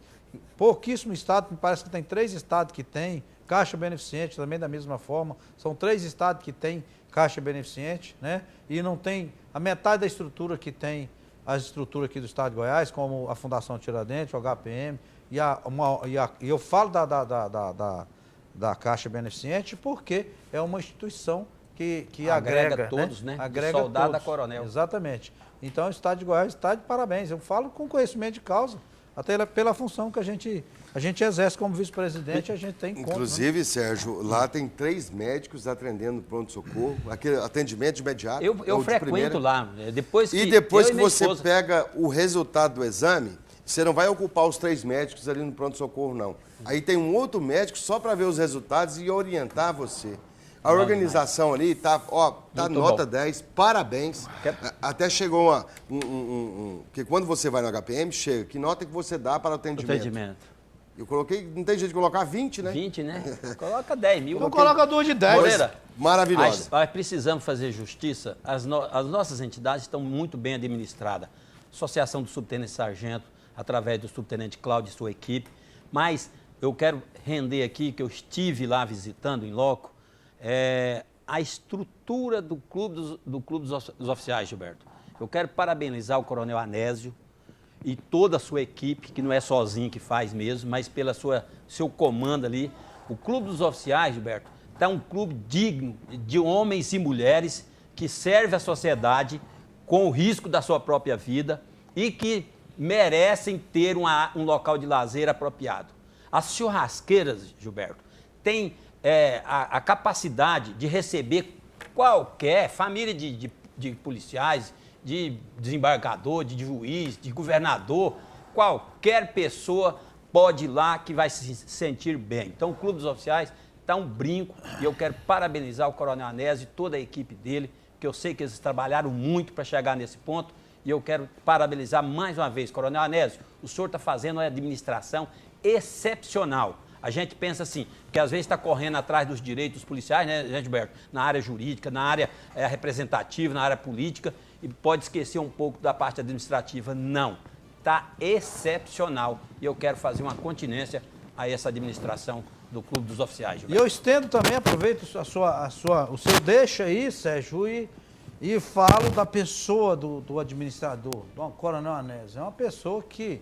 Pouquíssimo estado, me parece que tem 3 estados que tem Caixa Beneficente, também da mesma forma. São 3 estados que tem Caixa Beneficente, né? E não tem a metade da estrutura que tem as estruturas aqui do estado de Goiás, como a Fundação Tiradentes, o HPM, e eu falo da Caixa Beneficente porque é uma instituição que agrega todos, né? Agrega soldado todos. A coronel. Exatamente. Então o estado de Goiás está de parabéns. Eu falo com conhecimento de causa, até pela função que a gente exerce como vice-presidente, a gente tem conta. Inclusive, né? Sérgio, lá tem 3 médicos atendendo pronto-socorro, aquele atendimento imediato. Eu frequento lá. Depois que você pega o resultado do exame, você não vai ocupar os 3 médicos ali no pronto-socorro, não. Aí tem um outro médico só para ver os resultados e orientar você. A organização ali tá nota 10, parabéns. Até chegou que quando você vai no HPM, chega, que nota que você dá para o atendimento? Eu coloquei, não tem jeito de colocar 20, né? 20, né? Coloca 10 mil. Não coloca 2 de 10. Moreira, maravilhosa. Nós precisamos fazer justiça. As nossas entidades estão muito bem administradas. Associação do Subtenente Sargento, através do Subtenente Cláudio e sua equipe. Mas eu quero render aqui, que eu estive lá visitando em loco, a estrutura do clube dos oficiais, Gilberto. Eu quero parabenizar o Coronel Anésio e toda a sua equipe, que não é sozinho que faz mesmo, mas pela seu comando ali. O Clube dos Oficiais, Gilberto, está um clube digno de homens e mulheres que serve a sociedade com o risco da sua própria vida e que merecem ter um local de lazer apropriado. As churrasqueiras, Gilberto, têm a capacidade de receber qualquer família de policiais de desembargador, de juiz, de governador. Qualquer pessoa pode ir lá que vai se sentir bem. Então, o Clube dos Oficiais está um brinco e eu quero parabenizar o Coronel Anésio e toda a equipe dele, que eu sei que eles trabalharam muito para chegar nesse ponto, e eu quero parabenizar mais uma vez. Coronel Anésio, o senhor está fazendo uma administração excepcional. A gente pensa assim, que às vezes está correndo atrás dos direitos dos policiais, né, Gilberto? Na área jurídica, na área representativa, na área política, e pode esquecer um pouco da parte administrativa. Não, está excepcional. E eu quero fazer uma continência a essa administração do Clube dos Oficiais, Gilberto. E eu estendo também, aproveito o seu deixa aí, Sérgio, e falo da pessoa do administrador, do Coronel Anésio. É uma pessoa que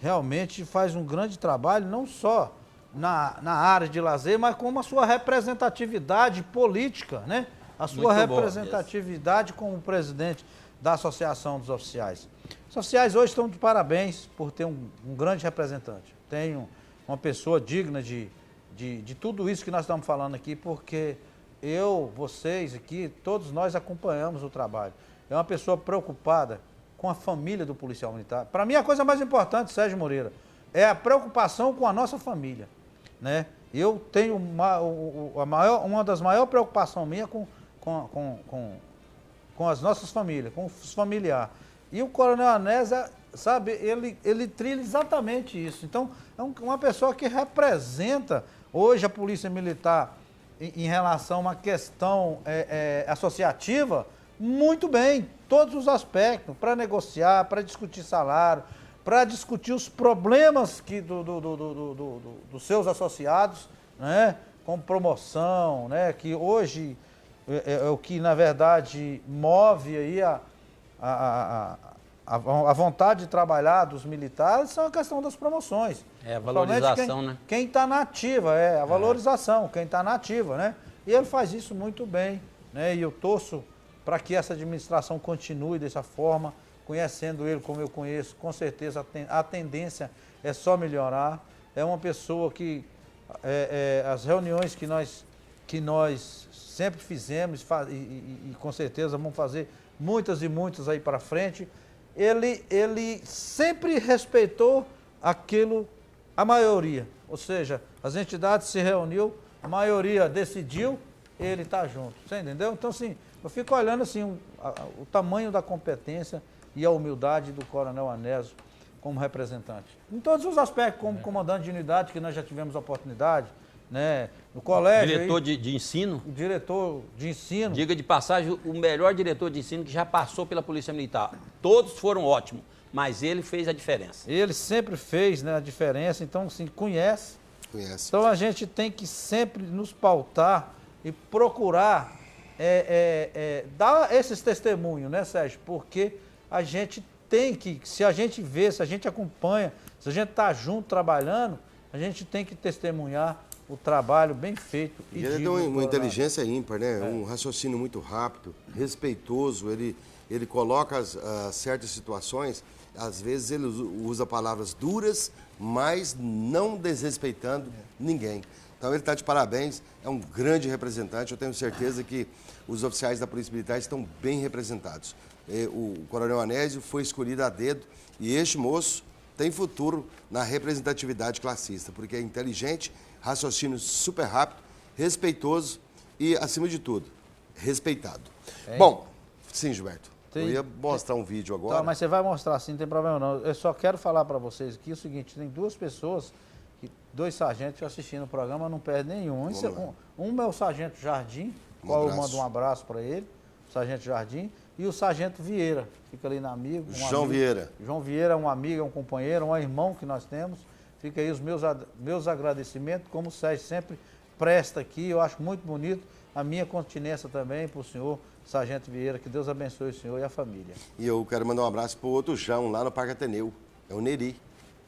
realmente faz um grande trabalho, não só na área de lazer, mas como a sua representatividade política, né? A sua representatividade como presidente da Associação dos Oficiais. Os oficiais hoje estão de parabéns por ter um grande representante. Tenho uma pessoa digna de tudo isso que nós estamos falando aqui, porque vocês aqui, todos nós acompanhamos o trabalho. É uma pessoa preocupada com a família do policial militar. Para mim, a coisa mais importante, Sérgio Moreira, é a preocupação com a nossa família, né? Eu tenho uma das maiores preocupações minhas com as nossas famílias, com os familiares. E o Coronel Anésio, sabe, ele trilha exatamente isso. Então, é uma pessoa que representa hoje a Polícia Militar em relação a uma questão associativa muito bem, todos os aspectos, para negociar, para discutir salário, para discutir os problemas dos seus associados, né, com promoção, né, que hoje é o que, na verdade, move aí a vontade de trabalhar dos militares, são a questão das promoções. É a valorização, né? Quem está na ativa, a valorização, quem está na ativa, né? E ele faz isso muito bem, né? E eu torço para que essa administração continue dessa forma, conhecendo ele como eu conheço, com certeza a tendência é só melhorar. É uma pessoa que as reuniões que nós sempre fizemos e com certeza vamos fazer muitas e muitas aí para frente, ele sempre respeitou a maioria, ou seja, as entidades se reuniu, a maioria decidiu, ele está junto, você entendeu? Então, assim, eu fico olhando assim, o tamanho da competência e a humildade do Coronel Anésio como representante. Em todos os aspectos, como comandante de unidade, que nós já tivemos a oportunidade, né? No colégio. Diretor de ensino. Diretor de ensino. Diga de passagem, o melhor diretor de ensino que já passou pela Polícia Militar. Todos foram ótimos, mas ele fez a diferença. Ele sempre fez, né, a diferença, então, assim, conhece. Então, a gente tem que sempre nos pautar e procurar dar esses testemunhos, né, Sérgio? Porque a gente tem que, se a gente vê, se a gente acompanha, se a gente está junto trabalhando, a gente tem que testemunhar o trabalho bem feito. E ele tem uma inteligência ímpar, né? Um raciocínio muito rápido, respeitoso, ele coloca certas situações, às vezes ele usa palavras duras, mas não desrespeitando ninguém. Então ele está de parabéns, é um grande representante, eu tenho certeza que os oficiais da Polícia Militar estão bem representados. O Coronel Anésio foi escolhido a dedo e este moço tem futuro na representatividade classista, porque é inteligente, raciocínio super rápido, respeitoso e, acima de tudo, respeitado. Bom, sim, Gilberto, eu ia mostrar um vídeo agora. Tá, mas você vai mostrar sim, não tem problema não. Eu só quero falar para vocês aqui o seguinte, tem duas pessoas, dois sargentos assistindo o programa, não perde nenhum. Um é o Sargento Jardim, qual eu mando um abraço para ele, o Sargento Jardim, e o Sargento Vieira, fica ali na amigo. João Vieira. João Vieira é um amigo, é um companheiro, um irmão que nós temos. Fica aí os meus agradecimentos, como o Sérgio sempre presta aqui, eu acho muito bonito. A minha continência também para o senhor, Sargento Vieira, que Deus abençoe o senhor e a família. E eu quero mandar um abraço para o outro João, lá no Parque Ateneu, é o Neri.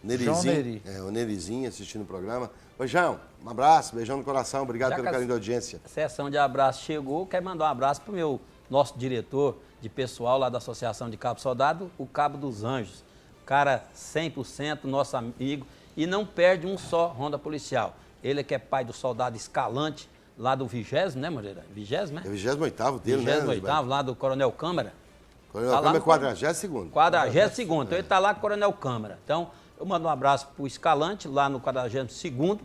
Nerizinho, João Neri. É, o Nerizinho assistindo o programa. Oi, João, um abraço, beijão no coração, obrigado pelo carinho da audiência. A sessão de abraço chegou, quero mandar um abraço para o nosso diretor de pessoal lá da Associação de Cabo Soldado, o Cabo dos Anjos. Cara 100%, nosso amigo, e não perde um só ronda policial. Ele que é pai do soldado Escalante, lá do 20º, né, Moreira? 20º, né? É o 28º dele, 28º, lá do Coronel Câmara. Coronel Câmara é 42º. 42º. Então ele está lá com o Coronel Câmara. Então eu mando um abraço para o Escalante, lá no 42º,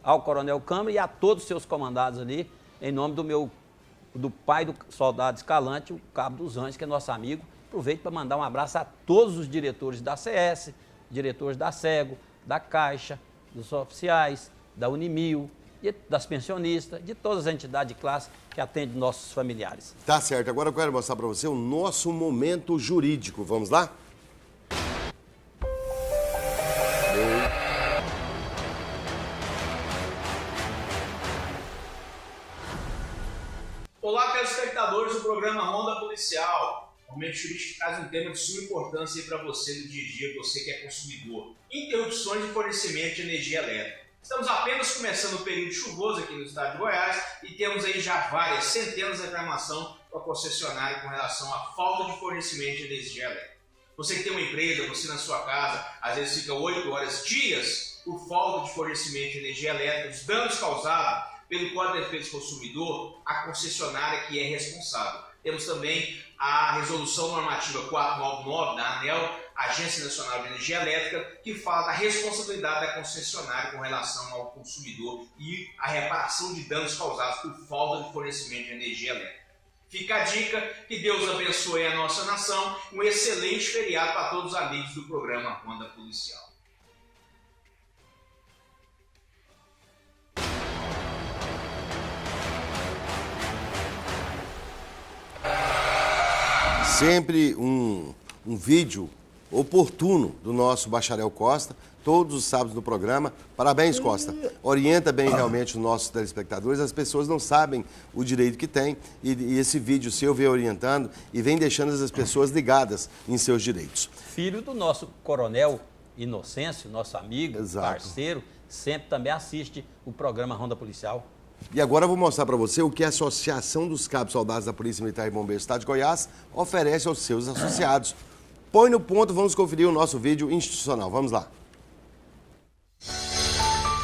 ao Coronel Câmara e a todos os seus comandados ali, em nome do pai do soldado Escalante, o Cabo dos Anjos, que é nosso amigo. Aproveito para mandar um abraço a todos os diretores da CS, diretores da SEGO, da Caixa, dos oficiais, da Unimil, das pensionistas, de todas as entidades de classe que atendem nossos familiares. Tá certo. Agora eu quero mostrar para você o nosso momento jurídico. Vamos lá? Olá, telespectadores do programa Ronda Policial. O Momento Jurídico traz um tema de suma importância para você no dia a dia, você que é consumidor. Interrupções de fornecimento de energia elétrica. Estamos apenas começando o período chuvoso aqui no estado de Goiás e temos aí já várias centenas de reclamações para a concessionária com relação à falta de fornecimento de energia elétrica. Você que tem uma empresa, você na sua casa, às vezes fica 8 horas, dias, por falta de fornecimento de energia elétrica, os danos causados pelo Código de Defesa do Consumidor, a concessionária que é responsável. Temos também a Resolução Normativa 499 da ANEEL, Agência Nacional de Energia Elétrica, que fala da responsabilidade da concessionária com relação ao consumidor e a reparação de danos causados por falta de fornecimento de energia elétrica. Fica a dica, que Deus abençoe a nossa nação, um excelente feriado para todos os amigos do programa Ronda Policial. Sempre um vídeo oportuno do nosso Bacharel Costa, todos os sábados no programa. Parabéns, Costa. Orienta bem realmente os nossos telespectadores. As pessoas não sabem o direito que têm e esse vídeo seu vem orientando e vem deixando as pessoas ligadas em seus direitos. Filho do nosso Coronel Inocêncio, nosso amigo, parceiro, sempre também assiste o programa Ronda Policial. E agora eu vou mostrar para você o que a Associação dos Cabos Soldados da Polícia Militar e Bombeiros do Estado de Goiás oferece aos seus associados. Põe no ponto, vamos conferir o nosso vídeo institucional. Vamos lá.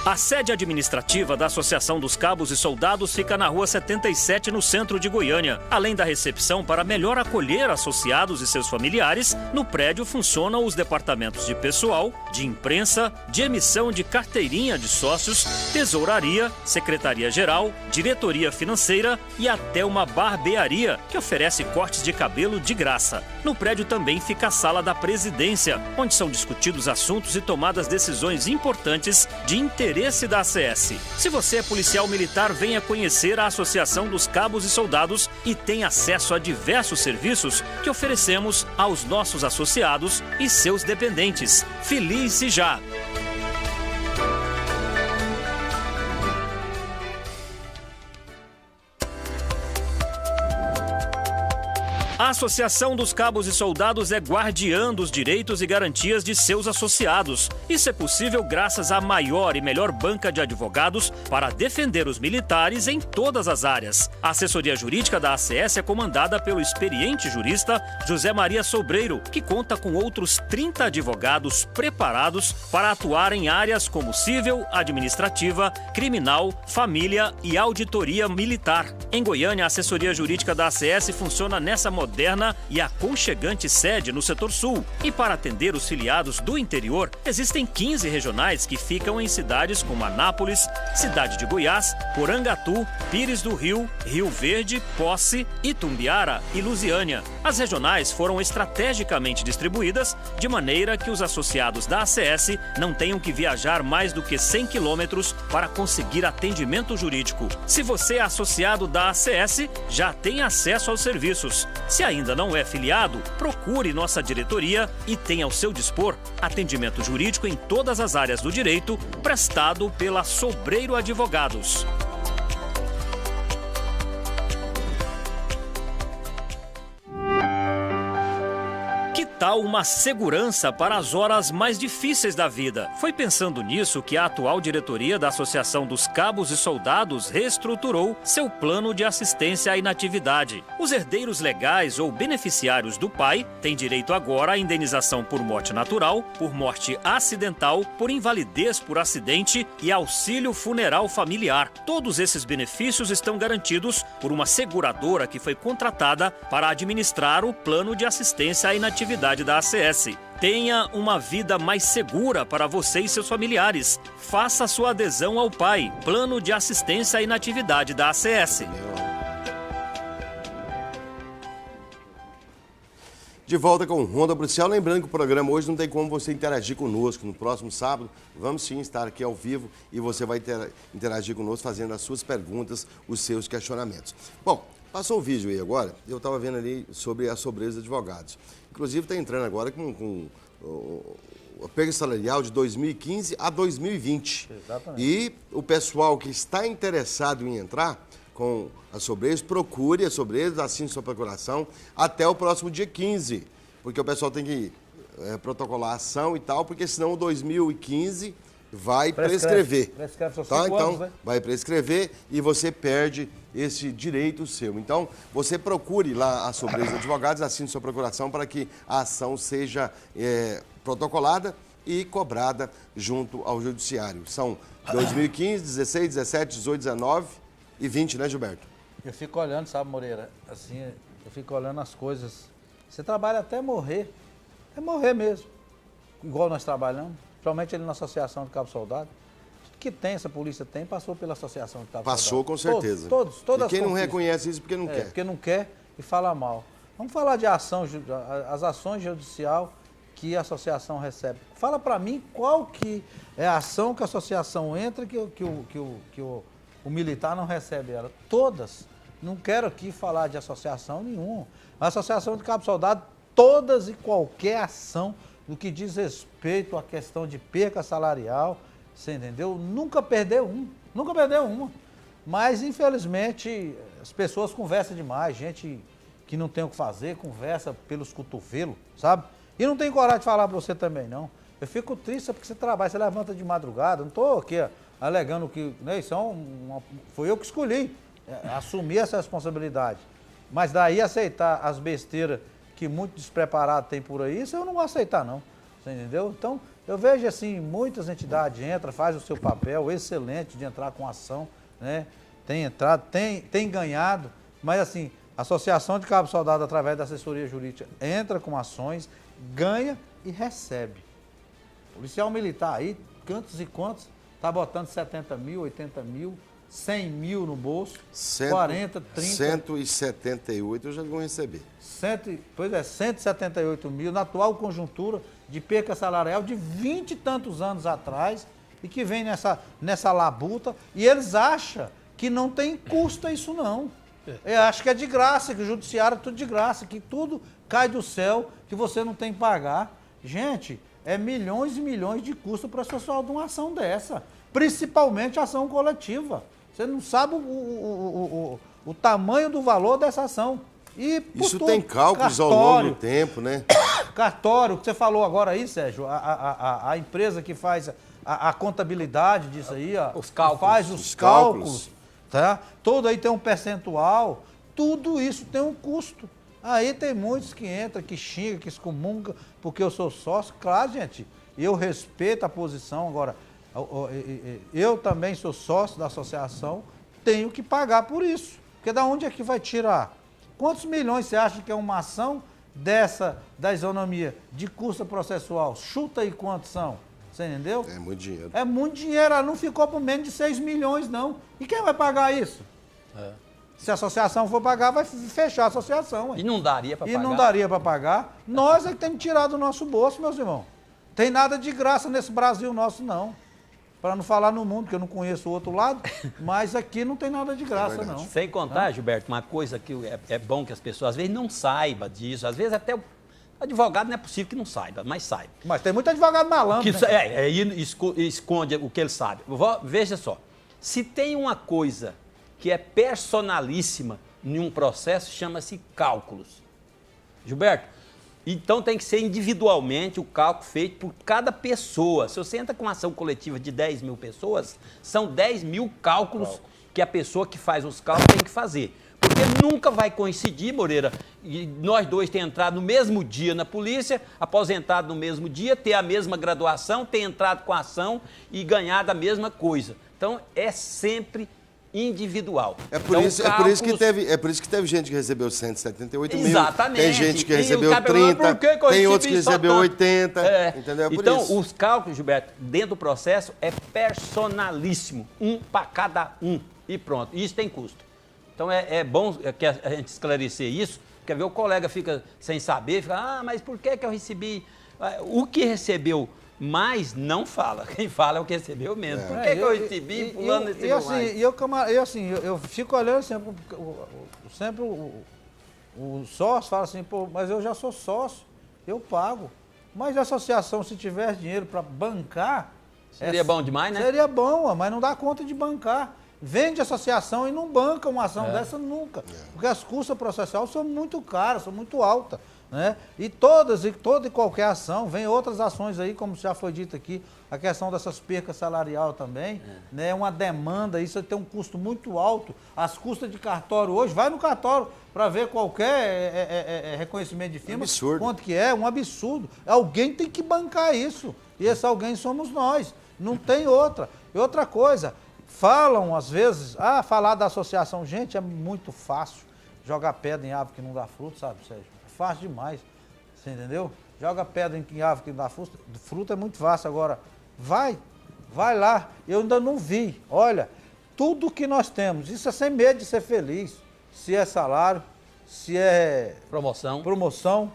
A sede administrativa da Associação dos Cabos e Soldados fica na Rua 77, no centro de Goiânia. Além da recepção para melhor acolher associados e seus familiares, no prédio funcionam os departamentos de pessoal, de imprensa, de emissão de carteirinha de sócios, tesouraria, secretaria-geral, diretoria financeira e até uma barbearia, que oferece cortes de cabelo de graça. No prédio também fica a sala da presidência, onde são discutidos assuntos e tomadas decisões importantes de interesse da ACS. Se você é policial militar, venha conhecer a Associação dos Cabos e Soldados e tem acesso a diversos serviços que oferecemos aos nossos associados e seus dependentes. Filie-se já! A Associação dos Cabos e Soldados é guardiã dos direitos e garantias de seus associados. Isso é possível graças à maior e melhor banca de advogados para defender os militares em todas as áreas. A assessoria jurídica da ACS é comandada pelo experiente jurista José Maria Sobreiro, que conta com outros 30 advogados preparados para atuar em áreas como civil, administrativa, criminal, família e auditoria militar. Em Goiânia, a assessoria jurídica da ACS funciona nessa moderna e aconchegante sede no setor sul. E para atender os filiados do interior, existem 15 regionais que ficam em cidades como Anápolis, Cidade de Goiás, Porangatu, Pires do Rio, Rio Verde, Posse, Itumbiara e Lusiânia. As regionais foram estrategicamente distribuídas de maneira que os associados da ACS não tenham que viajar mais do que 100 quilômetros para conseguir atendimento jurídico. Se você é associado da ACS, já tem acesso aos serviços. Se ainda não é filiado, procure nossa diretoria e tenha ao seu dispor atendimento jurídico em todas as áreas do direito, prestado pela Sobreiro Advogados. Que tal uma segurança para as horas mais difíceis da vida? Foi pensando nisso que a atual diretoria da Associação dos Cabos e Soldados reestruturou seu plano de assistência à inatividade. Os herdeiros legais ou beneficiários do pai têm direito agora à indenização por morte natural, por morte acidental, por invalidez por acidente e auxílio funeral familiar. Todos esses benefícios estão garantidos por uma seguradora que foi contratada para administrar o plano de assistência à inatividade da ACS. Tenha uma vida mais segura para você e seus familiares. Faça sua adesão ao PAI, Plano de Assistência à Inatividade da ACS. De volta com o Ronda Policial. Lembrando que o programa hoje não tem como você interagir conosco. No próximo sábado, vamos sim estar aqui ao vivo e você vai interagir conosco fazendo as suas perguntas, os seus questionamentos. Bom, passou o vídeo aí agora, eu estava vendo ali sobre a Sobresa de Advogados. Inclusive está entrando agora com a perda salarial de 2015 a 2020. Exatamente. E o pessoal que está interessado em entrar com a Sobresa, procure a Sobresa, assine sua procuração até o próximo dia 15, porque o pessoal tem que protocolar a ação e tal, porque senão o 2015 vai prescrever. Prescreve só 5 tá? Então, anos, né? vai prescrever e você perde esse direito seu. Então, você procure lá a Sobresa Advogados, assine sua procuração para que a ação seja protocolada e cobrada junto ao Judiciário. São 2015, 16, 17, 18, 19 e 20, né, Gilberto? Eu fico olhando, sabe, Moreira, assim, eu fico olhando as coisas. Você trabalha até morrer mesmo, igual nós trabalhamos, principalmente ali na Associação de Cabo Soldado. Tudo que tem, essa polícia tem, passou pela Associação de Cabo Soldado. Passou, com certeza. Todas e quem as não reconhece isso porque não quer. Porque não quer e fala mal. Vamos falar de ação, as ações judicial que a associação recebe. Fala para mim qual que é a ação que a associação entra que o militar não recebe ela. Todas. Não quero aqui falar de associação nenhuma. A Associação de Cabo Soldado, todas e qualquer ação no que diz respeito à questão de perca salarial, você entendeu? Nunca perdeu uma. Mas, infelizmente, as pessoas conversam demais, gente que não tem o que fazer, conversa pelos cotovelos, sabe? E não tem coragem de falar para você também, não. Eu fico triste porque você trabalha, você levanta de madrugada, não estou aqui alegando que, né, isso foi eu que escolhi assumir essa responsabilidade. Mas daí aceitar as besteiras que muito despreparado tem por aí, isso eu não vou aceitar, não. Você entendeu? Então, eu vejo assim, muitas entidades entram, fazem o seu papel excelente de entrar com ação, né? Tem entrado, tem ganhado, mas assim, a Associação de Cabo Soldado, através da assessoria jurídica, entra com ações, ganha e recebe. Policial militar aí, quantos e quantos, está botando 70 mil, 80 mil, 100 mil no bolso, 40, 30... 178 eu já vou receber. 178 mil, na atual conjuntura de perca salarial de 20 e tantos anos atrás, e que vem nessa labuta, e eles acham que não tem custo isso não. Eu acho que é de graça, que o judiciário é tudo de graça, que tudo cai do céu, que você não tem que pagar. Gente, é milhões e milhões de custo para o pessoal de uma ação dessa, principalmente a ação coletiva. Você não sabe o tamanho do valor dessa ação. E, isso tem cálculos ao longo do tempo, né? Cartório, que você falou agora aí, Sérgio, a empresa que faz a contabilidade disso aí, ó, os cálculos. faz os cálculos, tá? Todo aí tem um percentual, tudo isso tem um custo. Aí tem muitos que entram, que xingam, que excomungam, porque eu sou sócio. Claro, gente, eu respeito a posição. Agora, eu também sou sócio da associação, tenho que pagar por isso. Porque da onde é que vai tirar? Quantos milhões você acha que é uma ação da isonomia de custo processual? Chuta aí quantos são. Você entendeu? É muito dinheiro. É muito dinheiro. Ela não ficou por menos de 6 milhões, não. E quem vai pagar isso? Se a associação for pagar, vai fechar a associação. E não daria para pagar? E não daria para pagar. Nós é que temos que tirar do nosso bolso, meus irmãos. Tem nada de graça nesse Brasil nosso, não. Para não falar no mundo, que eu não conheço o outro lado, mas aqui não tem nada de graça, não. Sem contar, Gilberto, uma coisa que é bom que as pessoas às vezes não saibam disso, às vezes até o advogado não é possível que não saiba, mas saiba. Mas tem muito advogado malandro, né? Esconde o que ele sabe. Veja só, se tem uma coisa que é personalíssima em um processo, chama-se cálculos. Gilberto, Então tem que ser individualmente o cálculo feito por cada pessoa. Se você entra com uma ação coletiva de 10 mil pessoas, são 10 mil cálculos que a pessoa que faz os cálculos tem que fazer. Porque nunca vai coincidir, Moreira, e nós dois ter entrado no mesmo dia na polícia, aposentado no mesmo dia, ter a mesma graduação, ter entrado com a ação e ganhado a mesma coisa. Então é sempre individual. É por isso que teve gente que recebeu 178 mil. Exatamente. Tem gente que recebeu 30, tem outros que recebeu 80, entendeu? É por então, isso. os cálculos, Gilberto, dentro do processo é personalíssimo, um para cada um e pronto. Isso tem custo. Então é bom que a gente esclarecer isso, porque ver o colega fica sem saber, fica, mas por que eu recebi? O que recebeu mais não fala. Quem fala é o que recebeu mesmo. Por que eu recebi, fulano recebeu mais? Eu fico olhando sempre o sócio fala assim, pô, mas eu já sou sócio, eu pago. Mas a associação, se tivesse dinheiro para bancar... Seria bom demais, né? Seria bom, mas não dá conta de bancar. Vende associação e não banca uma ação dessa nunca. Porque as custas processuais são muito caras, são muito altas. Né? E toda e qualquer ação, vem outras ações aí, como já foi dito aqui, a questão dessas percas salarial também, né? Uma demanda, isso tem um custo muito alto. As custas de cartório hoje, vai no cartório para ver qualquer reconhecimento de firma, quanto que é, um absurdo. Alguém tem que bancar isso, e esse alguém somos nós, não tem outra. E outra coisa, falam às vezes, falar da associação, gente, é muito fácil jogar pedra em árvore que não dá fruto, sabe, Sérgio? Fácil demais, você entendeu? Joga pedra em árvore que dá fruta é muito fácil. Agora, vai lá, eu ainda não vi. Olha, tudo que nós temos, isso é sem medo de ser feliz. Se é salário, se é promoção,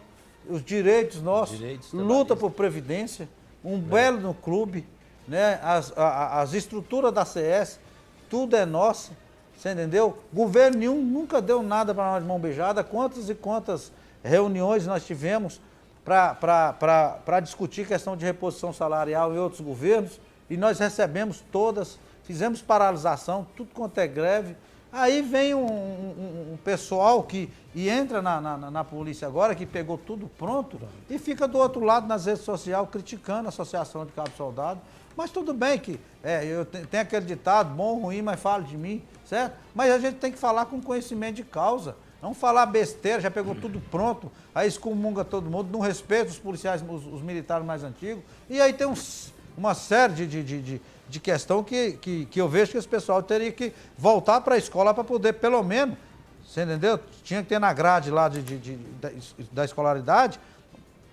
os direitos nossos, luta por previdência, um belo no clube, né? As estruturas da CS, tudo é nosso, você entendeu? Governo nenhum nunca deu nada para nós de mão beijada, quantas e quantas reuniões nós tivemos para discutir questão de reposição salarial em outros governos, e nós recebemos todas, fizemos paralisação, tudo quanto é greve. Aí vem um pessoal que entra na polícia agora, que pegou tudo pronto, e fica do outro lado nas redes sociais criticando a Associação de Cabo Soldado. Mas tudo bem que eu tenho aquele ditado, bom, ruim, mas fala de mim, certo? Mas a gente tem que falar com conhecimento de causa. Não falar besteira, já pegou tudo pronto, aí excomunga todo mundo, não respeita os policiais, os militares mais antigos. E aí tem uma série de questão que eu vejo que esse pessoal teria que voltar para a escola para poder, pelo menos, você entendeu? Tinha que ter na grade lá da escolaridade,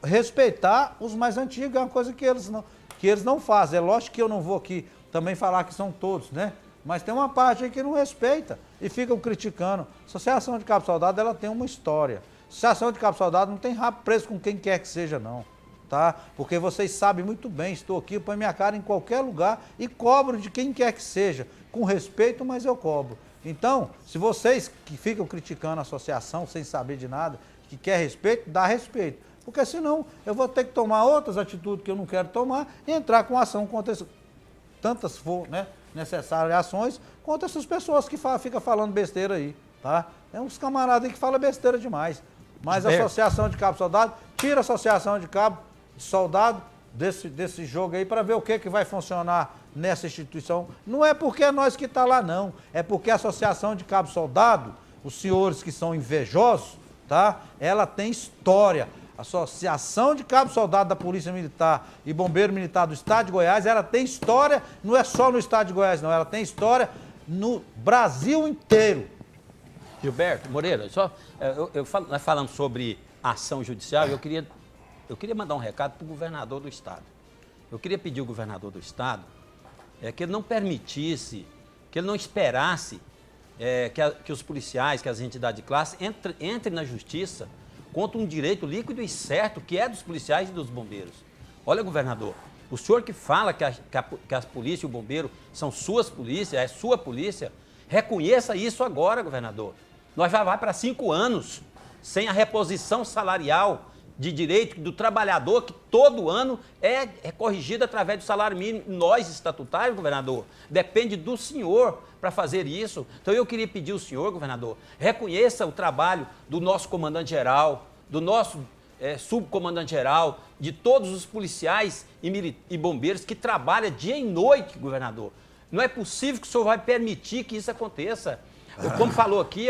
respeitar os mais antigos, é uma coisa que eles não fazem. É lógico que eu não vou aqui também falar que são todos, né? Mas tem uma parte aí que não respeita e ficam criticando. A Associação de Cabo Soldado, ela tem uma história. A Associação de Cabo Soldado não tem rabo preso com quem quer que seja, não. Tá? Porque vocês sabem muito bem, estou aqui, põe minha cara em qualquer lugar e cobro de quem quer que seja. Com respeito, mas eu cobro. Então, se vocês que ficam criticando a associação sem saber de nada, que quer respeito, dá respeito. Porque senão eu vou ter que tomar outras atitudes que eu não quero tomar e entrar com ação contra tantas for, né, necessárias ações contra essas pessoas que ficam falando besteira aí, tá? Tem uns camaradas aí que falam besteira demais. Mas a Associação de Cabo Soldado, tira a Associação de Cabo Soldado desse jogo aí para ver o que vai funcionar nessa instituição. Não é porque é nós que está lá, não. É porque a Associação de Cabo Soldado, os senhores que são invejosos, tá? Ela tem história. A Associação de Cabo Soldado da Polícia Militar e Bombeiro Militar do Estado de Goiás, ela tem história, não é só no Estado de Goiás, não, ela tem história no Brasil inteiro. Gilberto Moreira, nós falamos sobre ação judicial e eu queria mandar um recado para o governador do Estado. Eu queria pedir ao governador do Estado que ele não permitisse, que ele não esperasse que os policiais, que as entidades de classe entrem na justiça contra um direito líquido e certo que é dos policiais e dos bombeiros. Olha, governador, o senhor que fala que a polícia e o bombeiro são suas polícias, é sua polícia, reconheça isso agora, governador. Nós já vai para 5 anos sem a reposição salarial de direito do trabalhador, que todo ano é corrigido através do salário mínimo. Nós, estatutários, governador, depende do senhor para fazer isso. Então eu queria pedir ao senhor, governador, reconheça o trabalho do nosso comandante-geral, do nosso subcomandante-geral, de todos os policiais e bombeiros que trabalham dia e noite, governador. Não é possível que o senhor vai permitir que isso aconteça. Como falou aqui,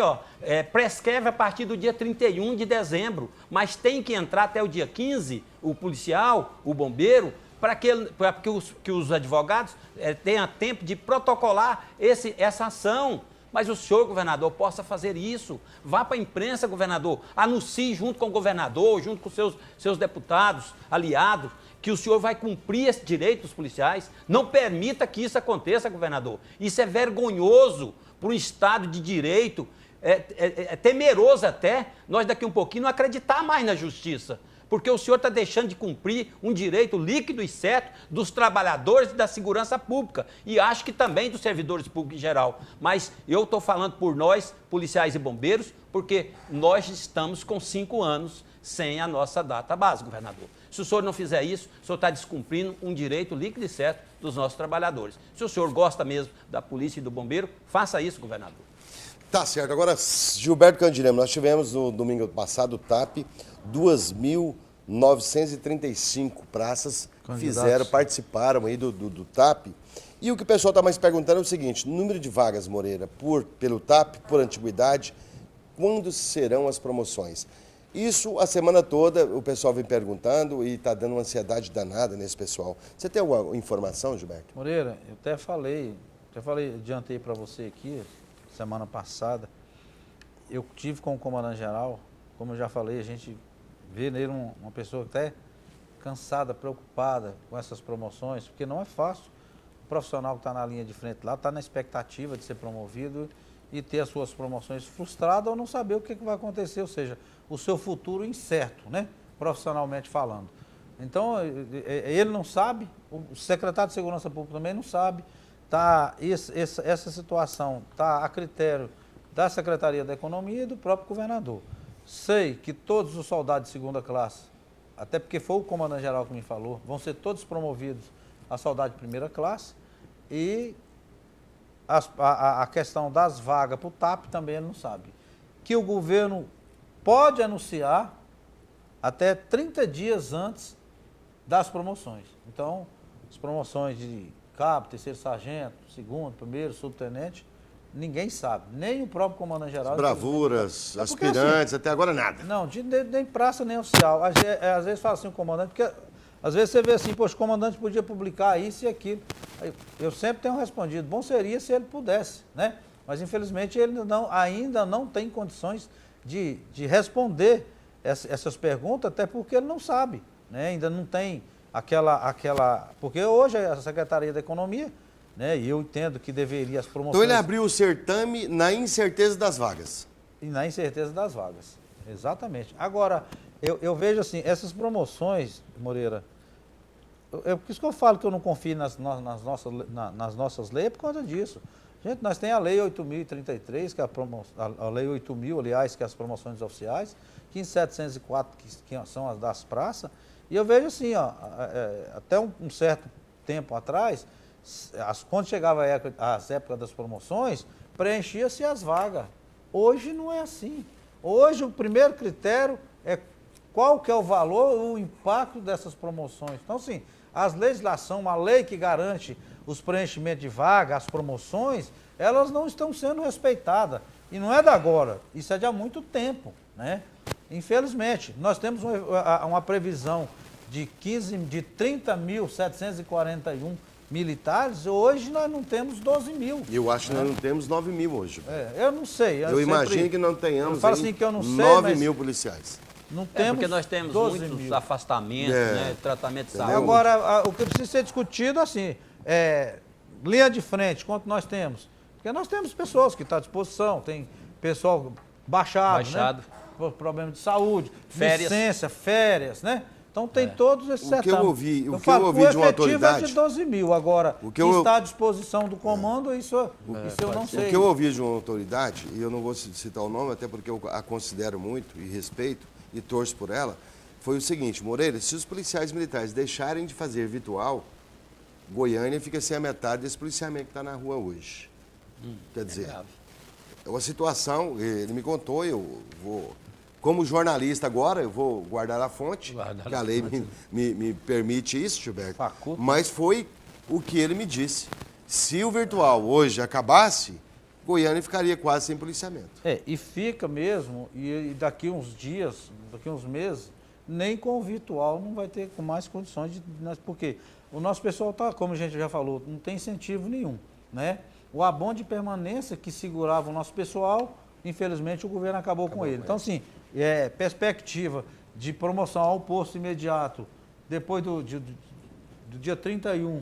prescreve a partir do dia 31 de dezembro, mas tem que entrar até o dia 15, o policial, o bombeiro, para que os advogados tenham tempo de protocolar essa ação. Mas o senhor, governador, possa fazer isso. Vá para a imprensa, governador, anuncie junto com o governador, junto com seus deputados, aliados, que o senhor vai cumprir esse direito dos policiais. Não permita que isso aconteça, governador. Isso é vergonhoso para um Estado de direito, é temeroso até nós daqui um pouquinho não acreditar mais na justiça. Porque o senhor está deixando de cumprir um direito líquido e certo dos trabalhadores e da segurança pública. E acho que também dos servidores públicos em geral. Mas eu estou falando por nós, policiais e bombeiros, porque nós estamos com 5 anos sem a nossa data base, governador. Se o senhor não fizer isso, o senhor está descumprindo um direito líquido e certo dos nossos trabalhadores. Se o senhor gosta mesmo da polícia e do bombeiro, faça isso, governador. Tá certo. Agora, Gilberto Candirema, nós tivemos no domingo passado o TAP, 2.935 praças participaram aí do TAP. E o que o pessoal está mais perguntando é o seguinte: número de vagas, Moreira, pelo TAP, por antiguidade, quando serão as promoções? Isso a semana toda o pessoal vem perguntando e está dando uma ansiedade danada nesse pessoal. Você tem alguma informação, Gilberto? Moreira, eu adiantei para você aqui, semana passada, eu tive com o comandante-geral, como eu já falei, a gente vê nele uma pessoa até cansada, preocupada com essas promoções, porque não é fácil. O profissional que está na linha de frente lá está na expectativa de ser promovido e ter as suas promoções frustradas ou não saber o que vai acontecer, ou seja, o seu futuro incerto, né? Profissionalmente falando. Então, ele não sabe, o secretário de Segurança Pública também não sabe, essa situação está a critério da Secretaria da Economia e do próprio governador. Sei que todos os soldados de segunda classe, até porque foi o comandante-geral que me falou, vão ser todos promovidos a soldado de primeira classe e a questão das vagas para o TAP também ele não sabe. Que o governo pode anunciar até 30 dias antes das promoções. Então, as promoções de cabo, terceiro sargento, segundo, primeiro, subtenente, ninguém sabe, nem o próprio comandante-geral. Bravuras, aspirantes, assim, até agora nada. Não, nem praça, nem oficial. Às vezes fala assim o comandante, porque às vezes você vê assim, poxa, o comandante podia publicar isso e aquilo. Eu sempre tenho respondido, bom seria se ele pudesse, né? Mas infelizmente ele ainda não tem condições de responder essas perguntas, até porque ele não sabe, né? Ainda não tem porque hoje a Secretaria da Economia, né, e eu entendo que deveria as promoções... Então ele abriu o certame na incerteza das vagas. E na incerteza das vagas, exatamente. Agora, eu vejo assim, essas promoções, Moreira, por isso que eu falo que eu não confio nas nossas leis, é por conta disso. Gente, nós temos a Lei 8.033, que é a Lei 8.000, aliás, que é as promoções oficiais, 15.704, que são as das praças, e eu vejo assim, até um certo tempo atrás, quando chegava as épocas das promoções, preenchia-se as vagas. Hoje não é assim. Hoje o primeiro critério é qual que é o valor, o impacto dessas promoções. Então, assim, as legislações, uma lei que garante os preenchimentos de vaga, as promoções, elas não estão sendo respeitadas. E não é de agora, isso é de há muito tempo, né? Infelizmente, nós temos uma previsão de 30.741 militares, hoje nós não temos 12 mil. Eu acho que nós não temos 9 mil hoje. Eu não sei. Eu imagino que não tenhamos eu falo assim que eu não sei, 9 mil policiais. Não temos porque nós temos muitos afastamentos, né, tratamento de saúde. Agora, o que precisa ser discutido, assim, linha de frente, quanto nós temos? Porque nós temos pessoas que estão à disposição, tem pessoal baixado. Né? Problema de saúde, licença, férias, né? Então tem todos esses setores. O que eu ouvi de uma autoridade... é de 12 mil. Agora, que está à disposição do comando, isso eu não sei. O que eu ouvi de uma autoridade, e eu não vou citar o nome, até porque eu a considero muito e respeito e torço por ela, foi o seguinte: Moreira, se os policiais militares deixarem de fazer virtual, Goiânia fica sem a metade desse policiamento que está na rua hoje. Quer dizer, é uma situação, ele me contou, eu vou como jornalista agora, eu vou guardar a fonte, que a lei me permite isso, Gilberto. Faculta. Mas foi o que ele me disse. Se o virtual hoje acabasse, Goiânia ficaria quase sem policiamento. E fica mesmo, e daqui uns dias, daqui uns meses, nem com o virtual não vai ter mais condições de... Porque o nosso pessoal está, como a gente já falou, não tem incentivo nenhum, né? O abono de permanência que segurava o nosso pessoal, infelizmente o governo acabou com ele. Então, assim, perspectiva de promoção ao posto imediato, depois do dia 31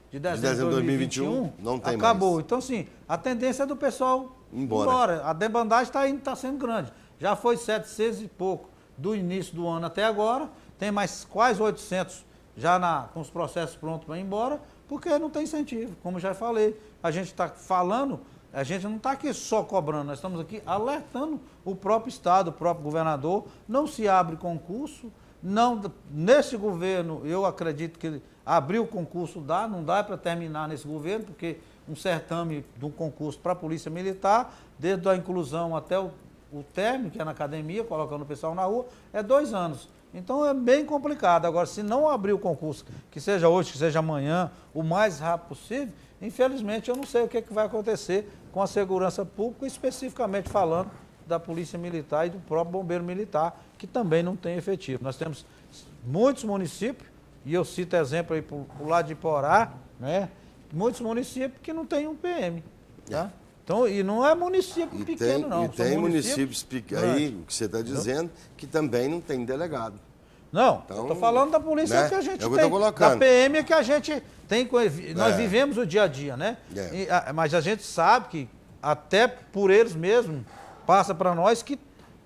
de dezembro de 2021, não tem acabou. mais. Então, assim, a tendência é do pessoal embora. A debandagem está sendo grande. Já foi 700 e pouco do início do ano até agora, tem mais quase 800 já com os processos prontos para ir embora, porque não tem incentivo. Como já falei, a gente está falando, a gente não está aqui só cobrando, nós estamos aqui alertando o próprio Estado, o próprio governador. Não se abre concurso, nesse governo eu acredito que abrir o concurso não dá para terminar nesse governo, porque um certame de um concurso para a Polícia Militar, desde a inclusão até o término, que é na academia, colocando o pessoal na rua, é 2 anos. Então é bem complicado. Agora, se não abrir o concurso, que seja hoje, que seja amanhã, o mais rápido possível, infelizmente eu não sei o que vai acontecer com a segurança pública, especificamente falando da Polícia Militar e do próprio Bombeiro Militar, que também não tem efetivo. Nós temos muitos municípios, e eu cito exemplo aí por lado de Iporá, né? Muitos municípios que não tem um PM, tá? Então, e não é município pequeno, não. E tem municípios aí, o que você está dizendo, que também não tem delegado. Não, então, eu estou falando da polícia, né, que a gente tem, da PM que a gente tem, nós vivemos o dia a dia, né? Mas a gente sabe que até por eles mesmos passa para nós que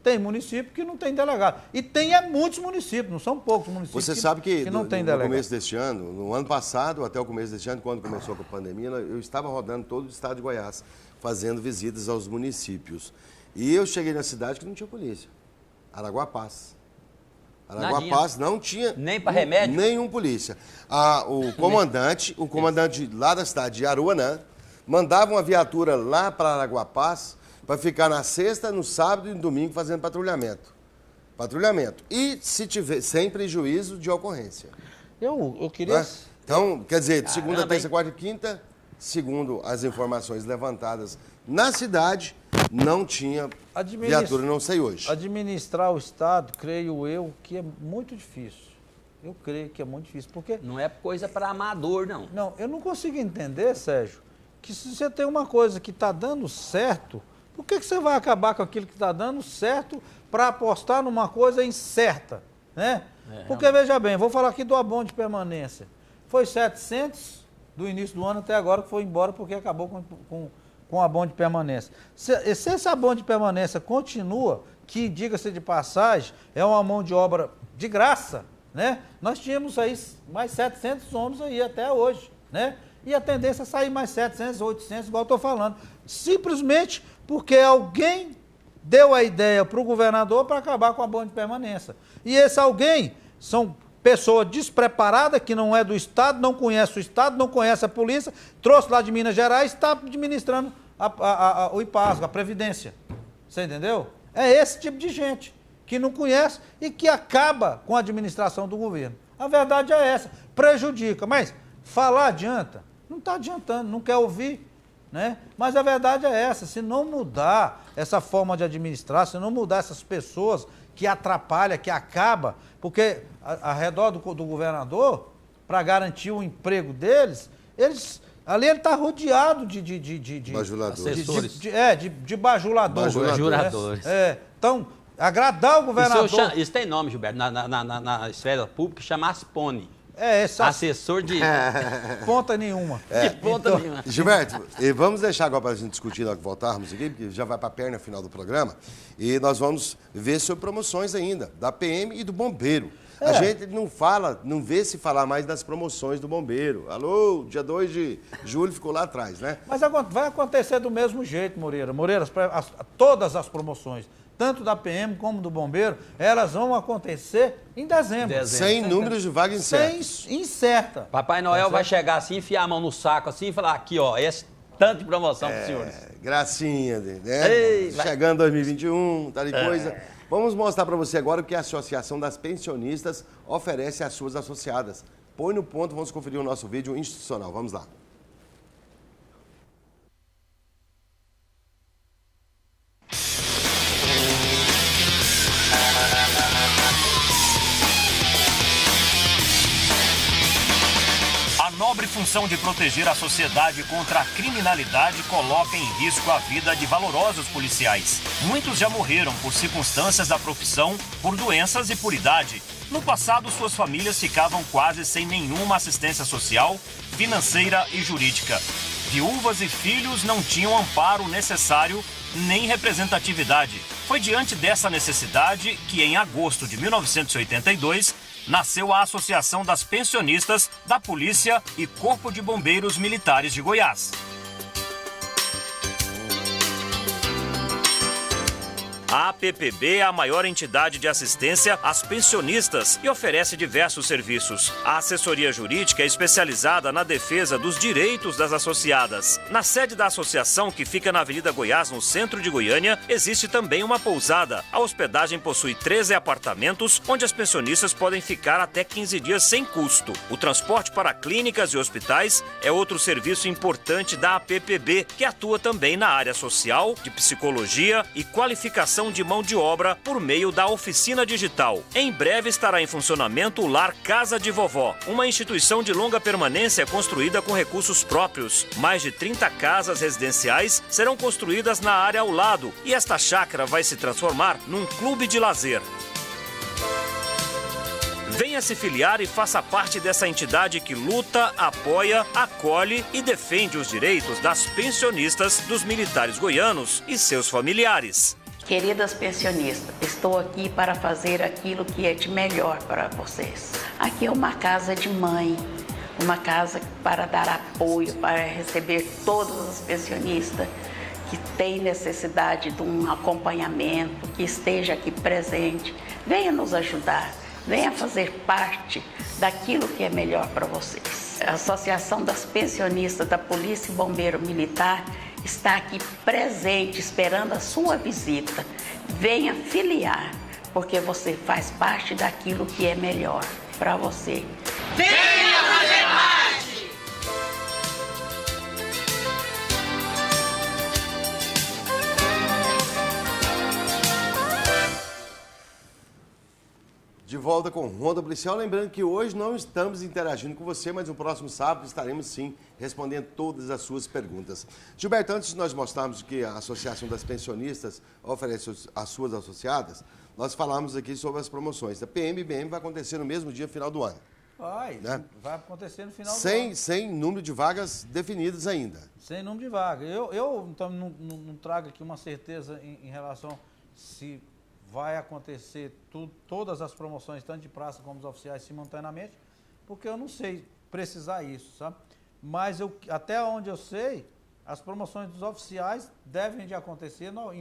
tem município que não tem delegado. E tem muitos municípios, não são poucos municípios. Você sabe que não tem no começo deste ano, no ano passado, até o começo deste ano, quando começou a pandemia, eu estava rodando todo o estado de Goiás, fazendo visitas aos municípios. E eu cheguei na cidade que não tinha polícia. Araguapaz. Araguapaz não tinha... Nem para remédio? Nenhum polícia. O comandante lá da cidade de Aruanã, mandava uma viatura lá para Araguapaz para ficar na sexta, no sábado e no domingo fazendo patrulhamento. E se tiver, sem prejuízo de ocorrência. Eu queria... Né? Então, quer dizer, de segunda, terça, quarta e quinta, segundo as informações levantadas na cidade, não tinha viatura, não sei hoje. Administrar o Estado, creio eu, que é muito difícil. Eu creio que é muito difícil, porque... Não é coisa para amador, não. Não, eu não consigo entender, Sérgio, que se você tem uma coisa que está dando certo, por que você vai acabar com aquilo que está dando certo para apostar numa coisa incerta, né? Porque, veja bem, vou falar aqui do abono de permanência. Foi 700 do início do ano até agora que foi embora porque acabou com o abono de permanência. Se esse abono de permanência continua, que, diga-se de passagem, é uma mão de obra de graça, né? Nós tínhamos aí mais 700 homens aí até hoje, né? E a tendência é sair mais 700, 800, igual eu estou falando. Simplesmente porque alguém deu a ideia para o governador para acabar com o abono de permanência. E esse alguém são pessoa despreparada, que não é do Estado, não conhece o Estado, não conhece a polícia, trouxe lá de Minas Gerais e está administrando o IPASGO, a Previdência. Você entendeu? É esse tipo de gente que não conhece e que acaba com a administração do governo. A verdade é essa, prejudica, mas falar adianta? Não está adiantando, não quer ouvir, né? Mas a verdade é essa, se não mudar essa forma de administrar, se não mudar essas pessoas que atrapalham, que acabam, porque ao redor do governador, para garantir o emprego deles, ali ele está rodeado de bajuladores. De bajuladores. Bajuladores. Então, agradar o governador... Isso tem nome, Gilberto, na esfera pública, chama ASPONE. Assessor de... ponta nenhuma. De ponta nenhuma. Gilberto, vamos deixar agora para a gente discutir na hora que voltarmos aqui, porque já vai para a perna final do programa, e nós vamos ver sobre promoções ainda, da PM e do bombeiro. A gente não vê se falar mais das promoções do bombeiro. Alô, dia 2 de julho ficou lá atrás, né? Mas vai acontecer do mesmo jeito, Moreira. Moreira, todas as promoções, tanto da PM como do bombeiro, elas vão acontecer em dezembro. Sem números de vaga incerta. Incerta. Papai Noel vai chegar assim, enfiar a mão no saco assim e falar, aqui ó, esse tanto de promoção para os senhores. Gracinha, né? Chegando 2021, tal e coisa. Vamos mostrar para você agora o que a Associação das Pensionistas oferece às suas associadas. Põe no ponto, vamos conferir o nosso vídeo institucional. Vamos lá. A nobre função de proteger a sociedade contra a criminalidade coloca em risco a vida de valorosos policiais. Muitos já morreram por circunstâncias da profissão, por doenças e por idade. No passado, suas famílias ficavam quase sem nenhuma assistência social, financeira e jurídica. Viúvas e filhos não tinham amparo necessário nem representatividade. Foi diante dessa necessidade que, em agosto de 1982, nasceu a Associação das Pensionistas da Polícia e Corpo de Bombeiros Militares de Goiás. A APPB é a maior entidade de assistência às pensionistas e oferece diversos serviços. A assessoria jurídica é especializada na defesa dos direitos das associadas. Na sede da associação, que fica na Avenida Goiás, no centro de Goiânia, existe também uma pousada. A hospedagem possui 13 apartamentos, onde as pensionistas podem ficar até 15 dias sem custo. O transporte para clínicas e hospitais é outro serviço importante da APPB, que atua também na área social, de psicologia e qualificação de mão de obra por meio da oficina digital. Em breve estará em funcionamento o Lar Casa de Vovó, uma instituição de longa permanência construída com recursos próprios. Mais de 30 casas residenciais serão construídas na área ao lado e esta chácara vai se transformar num clube de lazer. Venha se filiar e faça parte dessa entidade que luta, apoia, acolhe e defende os direitos das pensionistas, dos militares goianos e seus familiares. Queridas pensionistas, estou aqui para fazer aquilo que é de melhor para vocês. Aqui é uma casa de mãe, uma casa para dar apoio, para receber todas as pensionistas que têm necessidade de um acompanhamento, que esteja aqui presente. Venha nos ajudar, venha fazer parte daquilo que é melhor para vocês. A Associação das Pensionistas da Polícia e Bombeiro Militar está aqui presente, esperando a sua visita. Venha filiar, porque você faz parte daquilo que é melhor para você. Venha fazer parte! De volta com Ronda Policial, lembrando que hoje não estamos interagindo com você, mas no próximo sábado estaremos sim respondendo todas as suas perguntas. Gilberto, antes de nós mostrarmos que a Associação das Pensionistas oferece às suas associadas, nós falamos aqui sobre as promoções. A PM e BM vai acontecer no mesmo dia, final do ano. Vai acontecer no final do ano. Sem número de vagas definidas ainda. Sem número de vagas. Eu então, não trago aqui uma certeza em relação se vai acontecer todas as promoções, tanto de praça como dos oficiais, simultaneamente, porque eu não sei precisar isso, sabe? Mas até onde eu sei, as promoções dos oficiais devem de acontecer no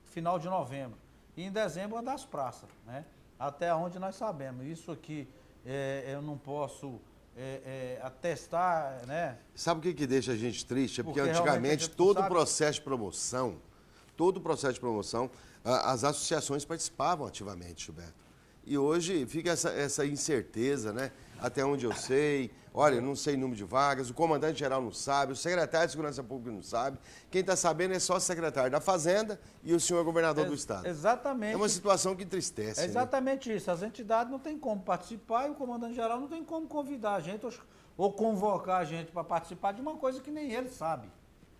final de novembro. E em dezembro a das praças, né? Até onde nós sabemos. Isso aqui eu não posso atestar, né? Sabe o que deixa a gente triste? É porque antigamente todo o processo de promoção, as associações participavam ativamente, Gilberto. E hoje fica essa incerteza, né? Até onde eu sei, olha, não sei o número de vagas, o comandante-geral não sabe, o secretário de Segurança Pública não sabe. Quem está sabendo é só o secretário da Fazenda e o senhor governador do Estado. Exatamente. É uma situação que entristece. É exatamente isso. As entidades não têm como participar e o comandante-geral não tem como convidar a gente ou convocar a gente para participar de uma coisa que nem ele sabe.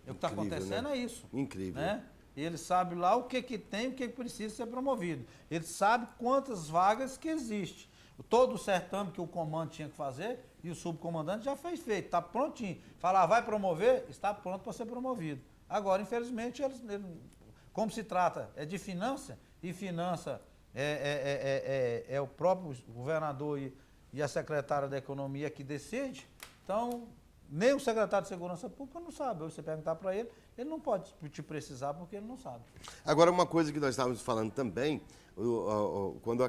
O que está acontecendo, né? É isso. Incrível. Né? Ele sabe lá o que tem, o que precisa ser promovido. Ele sabe quantas vagas que existe. Todo o certame que o comando tinha que fazer e o subcomandante já fez feito, está prontinho. Falar, vai promover? Está pronto para ser promovido. Agora, infelizmente, como se trata de finança, e finança é o próprio governador e a secretária da Economia que decide, então nem o secretário de Segurança Pública não sabe. Você perguntar para ele, ele não pode te precisar porque ele não sabe. Agora, uma coisa que nós estávamos falando também, quando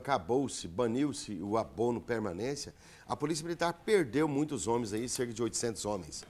baniu-se o abono permanência, a Polícia Militar perdeu muitos homens aí, cerca de 800 homens.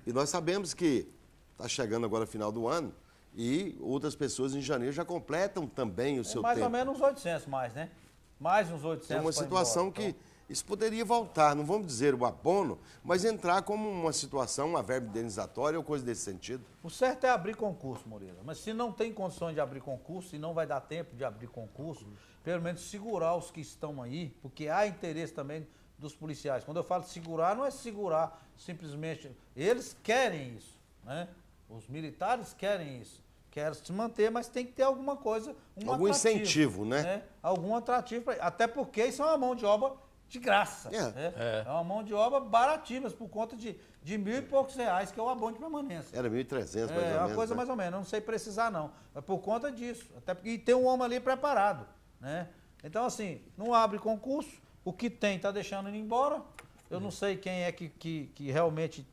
E nós sabemos que está chegando agora o final do ano E outras pessoas em janeiro já completam também o seu tempo. Mais ou menos uns 800 mais, né? Mais uns 800. É uma situação que isso poderia voltar, não vamos dizer o abono, mas entrar como uma situação, uma verba indenizatória ou coisa desse sentido. O certo é abrir concurso, Moreira. Mas se não tem condições de abrir concurso, e não vai dar tempo de abrir concurso, pelo menos segurar os que estão aí, porque há interesse também dos policiais. Quando eu falo segurar, não é segurar simplesmente. Eles querem isso, né? Os militares querem isso. Querem se manter, mas tem que ter alguma coisa, algum incentivo, né? Algum atrativo. Até porque isso é uma mão de obra de graça. É uma mão de obra baratinha, por conta de R$1.000 e poucos reais, que é o abono de permanência. Era 1.300, mais ou menos. É uma coisa mais ou menos, não sei precisar não. É por conta disso. Até porque e tem um homem ali preparado, né? Então, assim, não abre concurso, o que tem está deixando ele embora. Eu não sei quem é que realmente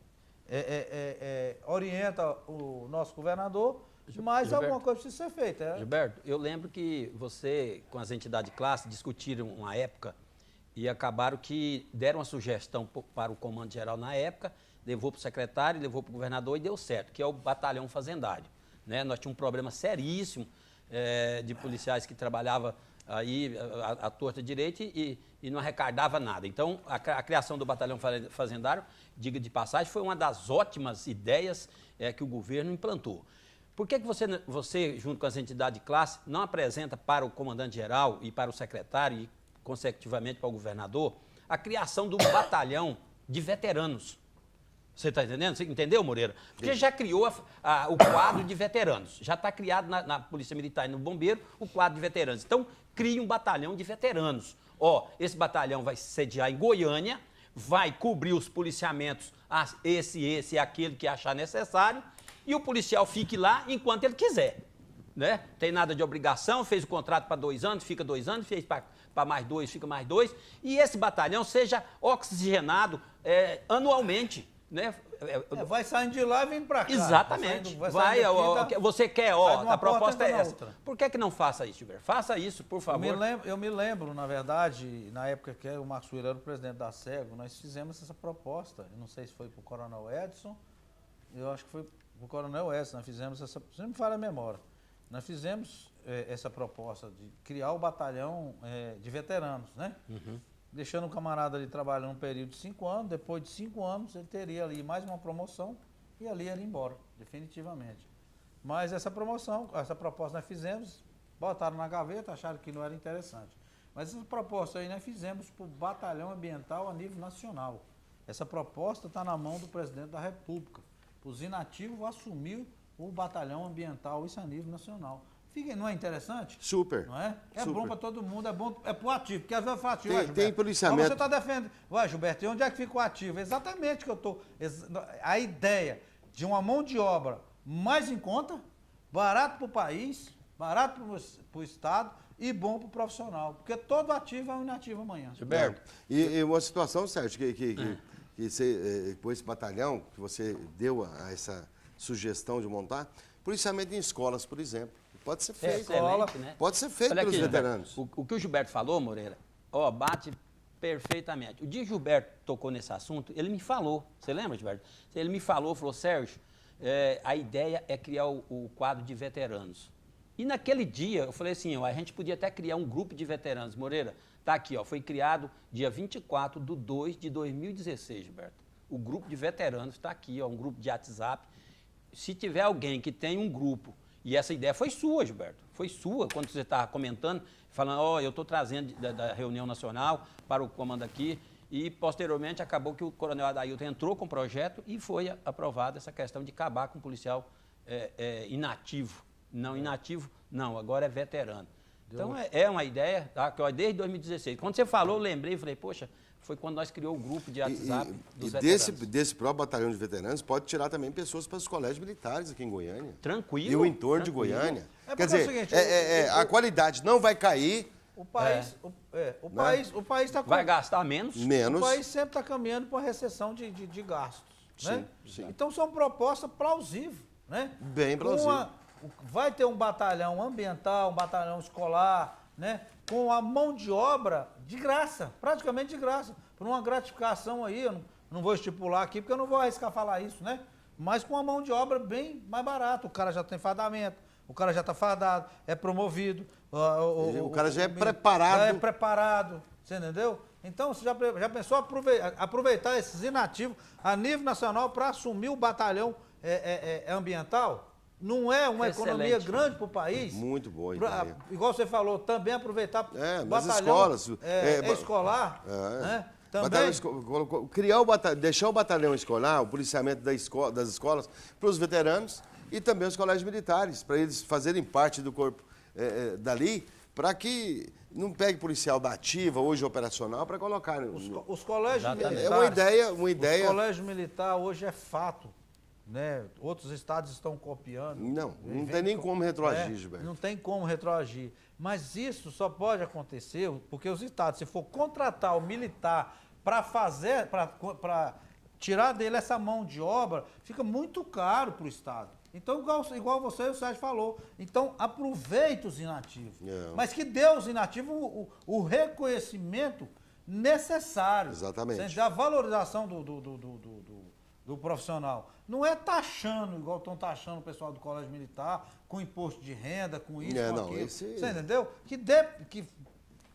orienta o nosso governador, mas Gilberto, alguma coisa precisa ser feita. Gilberto, eu lembro que você, com as entidades de classe, discutiram uma época e acabaram que deram uma sugestão para o comando geral na época, levou para o secretário, levou para o governador e deu certo, que é o batalhão fazendário. Né? Nós tínhamos um problema seríssimo de policiais que trabalhavam aí à torta direita e não arrecadava nada. Então, a criação do batalhão fazendário, diga de passagem, foi uma das ótimas ideias que o governo implantou. Por que você, junto com as entidades de classe, não apresenta para o comandante-geral e para o secretário e, consecutivamente, para o governador, a criação de um batalhão de veteranos? Você está entendendo? Você entendeu, Moreira? Porque já criou o quadro de veteranos. Já está criado na Polícia Militar e no Bombeiro o quadro de veteranos. Então, cria um batalhão de veteranos. Esse batalhão vai sediar em Goiânia, vai cobrir os policiamentos, esse e aquele que achar necessário, e o policial fique lá enquanto ele quiser. Né? Tem nada de obrigação, fez o contrato para 2 anos, fica 2 anos, fez para mais 2, fica mais 2, e esse batalhão seja oxigenado anualmente. Né? Vai saindo de lá e vindo para cá. Exatamente. Você quer, a proposta é essa. Por que não faça isso, Gilberto? Faça isso, por favor. Eu me lembro, na verdade, na época que o Marcos Suíra era o presidente da SEGO, nós fizemos essa proposta. Eu não sei se foi para o Coronel Edson, eu acho que foi para o Coronel Edson, nós fizemos essa, você não me fala a memória, nós fizemos essa proposta de criar o batalhão de veteranos, né? Uhum. Deixando o camarada ali trabalhando um período de 5 anos, depois de 5 anos ele teria ali mais uma promoção e ali ele ia embora, definitivamente. Mas essa proposta nós fizemos, botaram na gaveta, acharam que não era interessante. Mas essa proposta aí nós fizemos para o batalhão ambiental a nível nacional. Essa proposta está na mão do presidente da República. Os inativos vão assumir o batalhão ambiental, isso a nível nacional. Não é interessante? Super. Não é? É bom para todo mundo, é pro ativo. Porque às vezes eu falo ativo, tem policiamento. Mas você está defendendo. Ué, Gilberto, e onde é que fica o ativo? Exatamente que eu estou. A ideia de uma mão de obra mais em conta, barato para o país, barato para o Estado e bom para o profissional. Porque todo ativo é um inativo amanhã. Gilberto. E uma situação, Sérgio, que você, com esse batalhão que você deu a essa sugestão de montar, policiamento em escolas, por exemplo. Pode ser feito. Né? Pode ser feito pelos veteranos. O que o Gilberto falou, Moreira, bate perfeitamente. O dia que o Gilberto tocou nesse assunto, ele me falou. Você lembra, Gilberto? Ele me falou, Sérgio, a ideia é criar o quadro de veteranos. E naquele dia, eu falei assim, a gente podia até criar um grupo de veteranos. Moreira, tá aqui, foi criado dia 24/2/2016, Gilberto. O grupo de veteranos está aqui, um grupo de WhatsApp. Se tiver alguém que tem um grupo, e essa ideia foi sua, Gilberto, foi sua, quando você estava comentando, falando, eu estou trazendo da reunião nacional para o comando aqui, e posteriormente acabou que o coronel Adailton entrou com o projeto e foi aprovada essa questão de acabar com o policial inativo. Não, inativo, não, agora é veterano. Então é uma ideia, tá, que desde 2016. Quando você falou, eu lembrei e falei, poxa, foi quando nós criamos o grupo de WhatsApp dos veteranos. Desse próprio batalhão de veteranos, pode tirar também pessoas para os colégios militares aqui em Goiânia. Tranquilo. E o entorno de Goiânia. Quer dizer, é o seguinte, a qualidade não vai cair. O país está... Vai gastar menos. O país sempre está caminhando para uma recessão de gastos. Né? Sim. Então, são propostas plausíveis. Né? Bem plausível. Vai ter um batalhão ambiental, um batalhão escolar, né? Com a mão de obra de graça, praticamente de graça, por uma gratificação aí, eu não vou estipular aqui, porque eu não vou arriscar falar isso, né? mas com a mão de obra bem mais barata. O cara já tem fardamento, o cara já está fardado, é promovido. O cara já é preparado. Já é preparado, você entendeu? Então, você já pensou aproveitar esses inativos a nível nacional para assumir o batalhão ambiental? Não é uma economia grande para o país? Muito boa. Igual você falou, também aproveitar o batalhão escolas, escolar. Né? Deixar o batalhão escolar, o policiamento das escolas para os veteranos e também os colégios militares, para eles fazerem parte do corpo dali, para que não pegue policial da ativa, hoje operacional, para colocar... Os colégios militares... É uma ideia... O colégio militar hoje é fato. Né? Outros estados estão copiando. Não tem nem como retroagir, Gilberto. Não tem como retroagir. Mas isso só pode acontecer porque os estados, se for contratar o militar para tirar dele essa mão de obra, fica muito caro para o estado. Então, igual você e o Sérgio falou, então aproveita os inativos. Mas que dê aos inativos o reconhecimento necessário. Exatamente. A valorização do profissional. Não é taxando, igual estão taxando o pessoal do colégio militar, com imposto de renda, com isso, com aquilo. Você entendeu? Que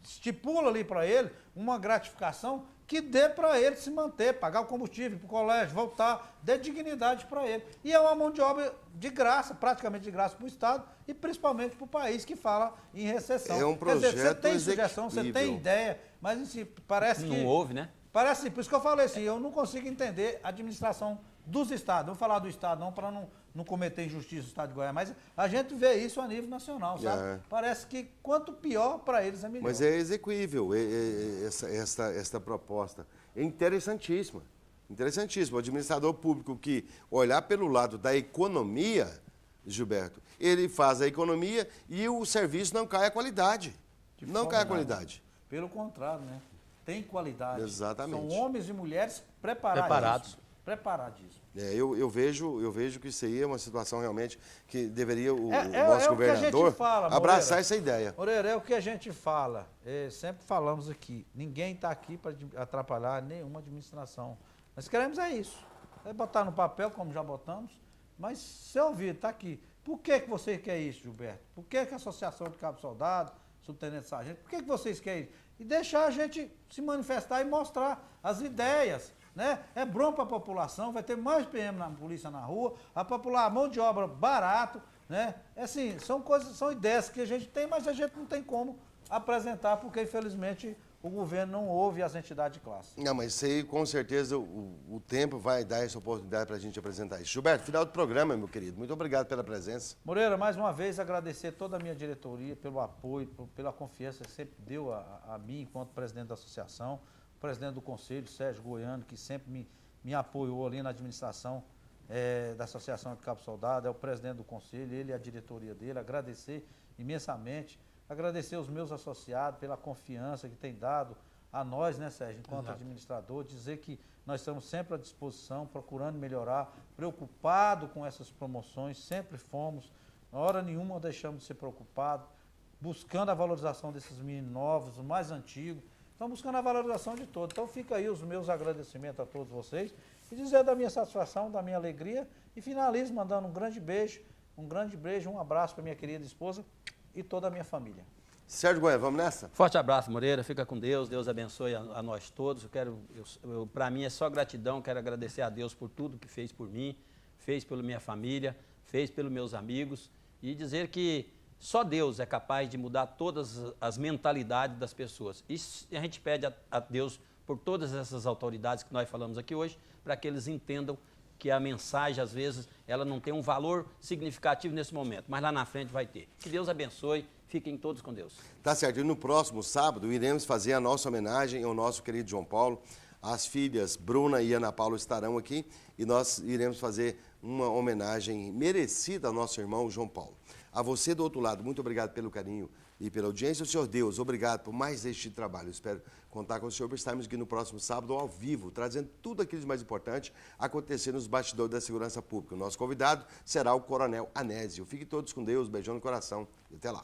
estipula ali para ele uma gratificação que dê para ele se manter, pagar o combustível para o colégio, voltar, dê dignidade para ele. E é uma mão de obra de graça, praticamente de graça para o Estado e principalmente para o país que fala em recessão. É um projeto. Quer dizer, você tem sugestão, você tem ideia, mas assim, parece que... Não houve, né? Parece, por isso que eu falei assim, eu não consigo entender a administração dos estados. Vamos falar do estado não para não cometer injustiça no estado de Goiás, mas a gente vê isso a nível nacional, sabe? Parece que quanto pior para eles é melhor. Mas é execuível esta proposta. É interessantíssima. Interessantíssimo. O administrador público que olhar pelo lado da economia, Gilberto, ele faz a economia e o serviço não cai a qualidade. Não cai a qualidade. Pelo contrário, né? Tem qualidade. Exatamente. São homens e mulheres preparadíssimos. Eu vejo que isso aí é uma situação realmente que deveria o nosso governador abraçar essa ideia. Moreira, é o que a gente fala. Sempre falamos aqui. Ninguém está aqui para atrapalhar nenhuma administração. Nós queremos isso. É botar no papel, como já botamos, mas seu ouvido está aqui. Por que você quer isso, Gilberto? Por que a Associação de Cabo Soldado, Subtenente Sargento, por que vocês querem isso? E deixar a gente se manifestar e mostrar as ideias, né? É bom para a população, vai ter mais PM na polícia na rua, a mão de obra barato, né? Assim, são ideias que a gente tem, mas a gente não tem como apresentar, porque infelizmente o governo não ouve as entidades de classe. Não, mas isso aí, com certeza, o tempo vai dar essa oportunidade para a gente apresentar isso. Gilberto, final do programa, meu querido. Muito obrigado pela presença. Moreira, mais uma vez, agradecer toda a minha diretoria pelo apoio, pela confiança que sempre deu a mim, enquanto presidente da associação, o presidente do conselho, Sérgio Goiano, que sempre me apoiou ali na administração da Associação de Cabo Soldado, é o presidente do conselho, ele e a diretoria dele. Agradecer imensamente. Agradecer aos meus associados pela confiança que tem dado a nós, né, Sérgio, enquanto administrador, dizer que nós estamos sempre à disposição, procurando melhorar, preocupado com essas promoções, sempre fomos, na hora nenhuma deixamos de ser preocupados, buscando a valorização desses meninos novos, os mais antigos, estamos buscando a valorização de todos. Então fica aí os meus agradecimentos a todos vocês e dizer da minha satisfação, da minha alegria e finalizo mandando um grande beijo, um abraço para minha querida esposa e toda a minha família. Sérgio Goiano, vamos nessa? Forte abraço, Moreira. Fica com Deus. Deus abençoe a nós todos. Para mim é só gratidão. Quero agradecer a Deus por tudo que fez por mim, fez pela minha família, fez pelos meus amigos e dizer que só Deus é capaz de mudar todas as mentalidades das pessoas. E a gente pede a Deus por todas essas autoridades que nós falamos aqui hoje, para que eles entendam que a mensagem, às vezes, ela não tem um valor significativo nesse momento, mas lá na frente vai ter. Que Deus abençoe, fiquem todos com Deus. Tá certo, e no próximo sábado iremos fazer a nossa homenagem ao nosso querido João Paulo. As filhas Bruna e Ana Paula estarão aqui e nós iremos fazer uma homenagem merecida ao nosso irmão João Paulo. A você do outro lado, muito obrigado pelo carinho e pela audiência. O Senhor Deus, obrigado por mais este trabalho. Eu espero contar com o Senhor para estarmos aqui no próximo sábado ao vivo, trazendo tudo aquilo de mais importante acontecer nos bastidores da segurança pública. O nosso convidado será o Coronel Anésio. Fiquem todos com Deus, beijão no coração e até lá.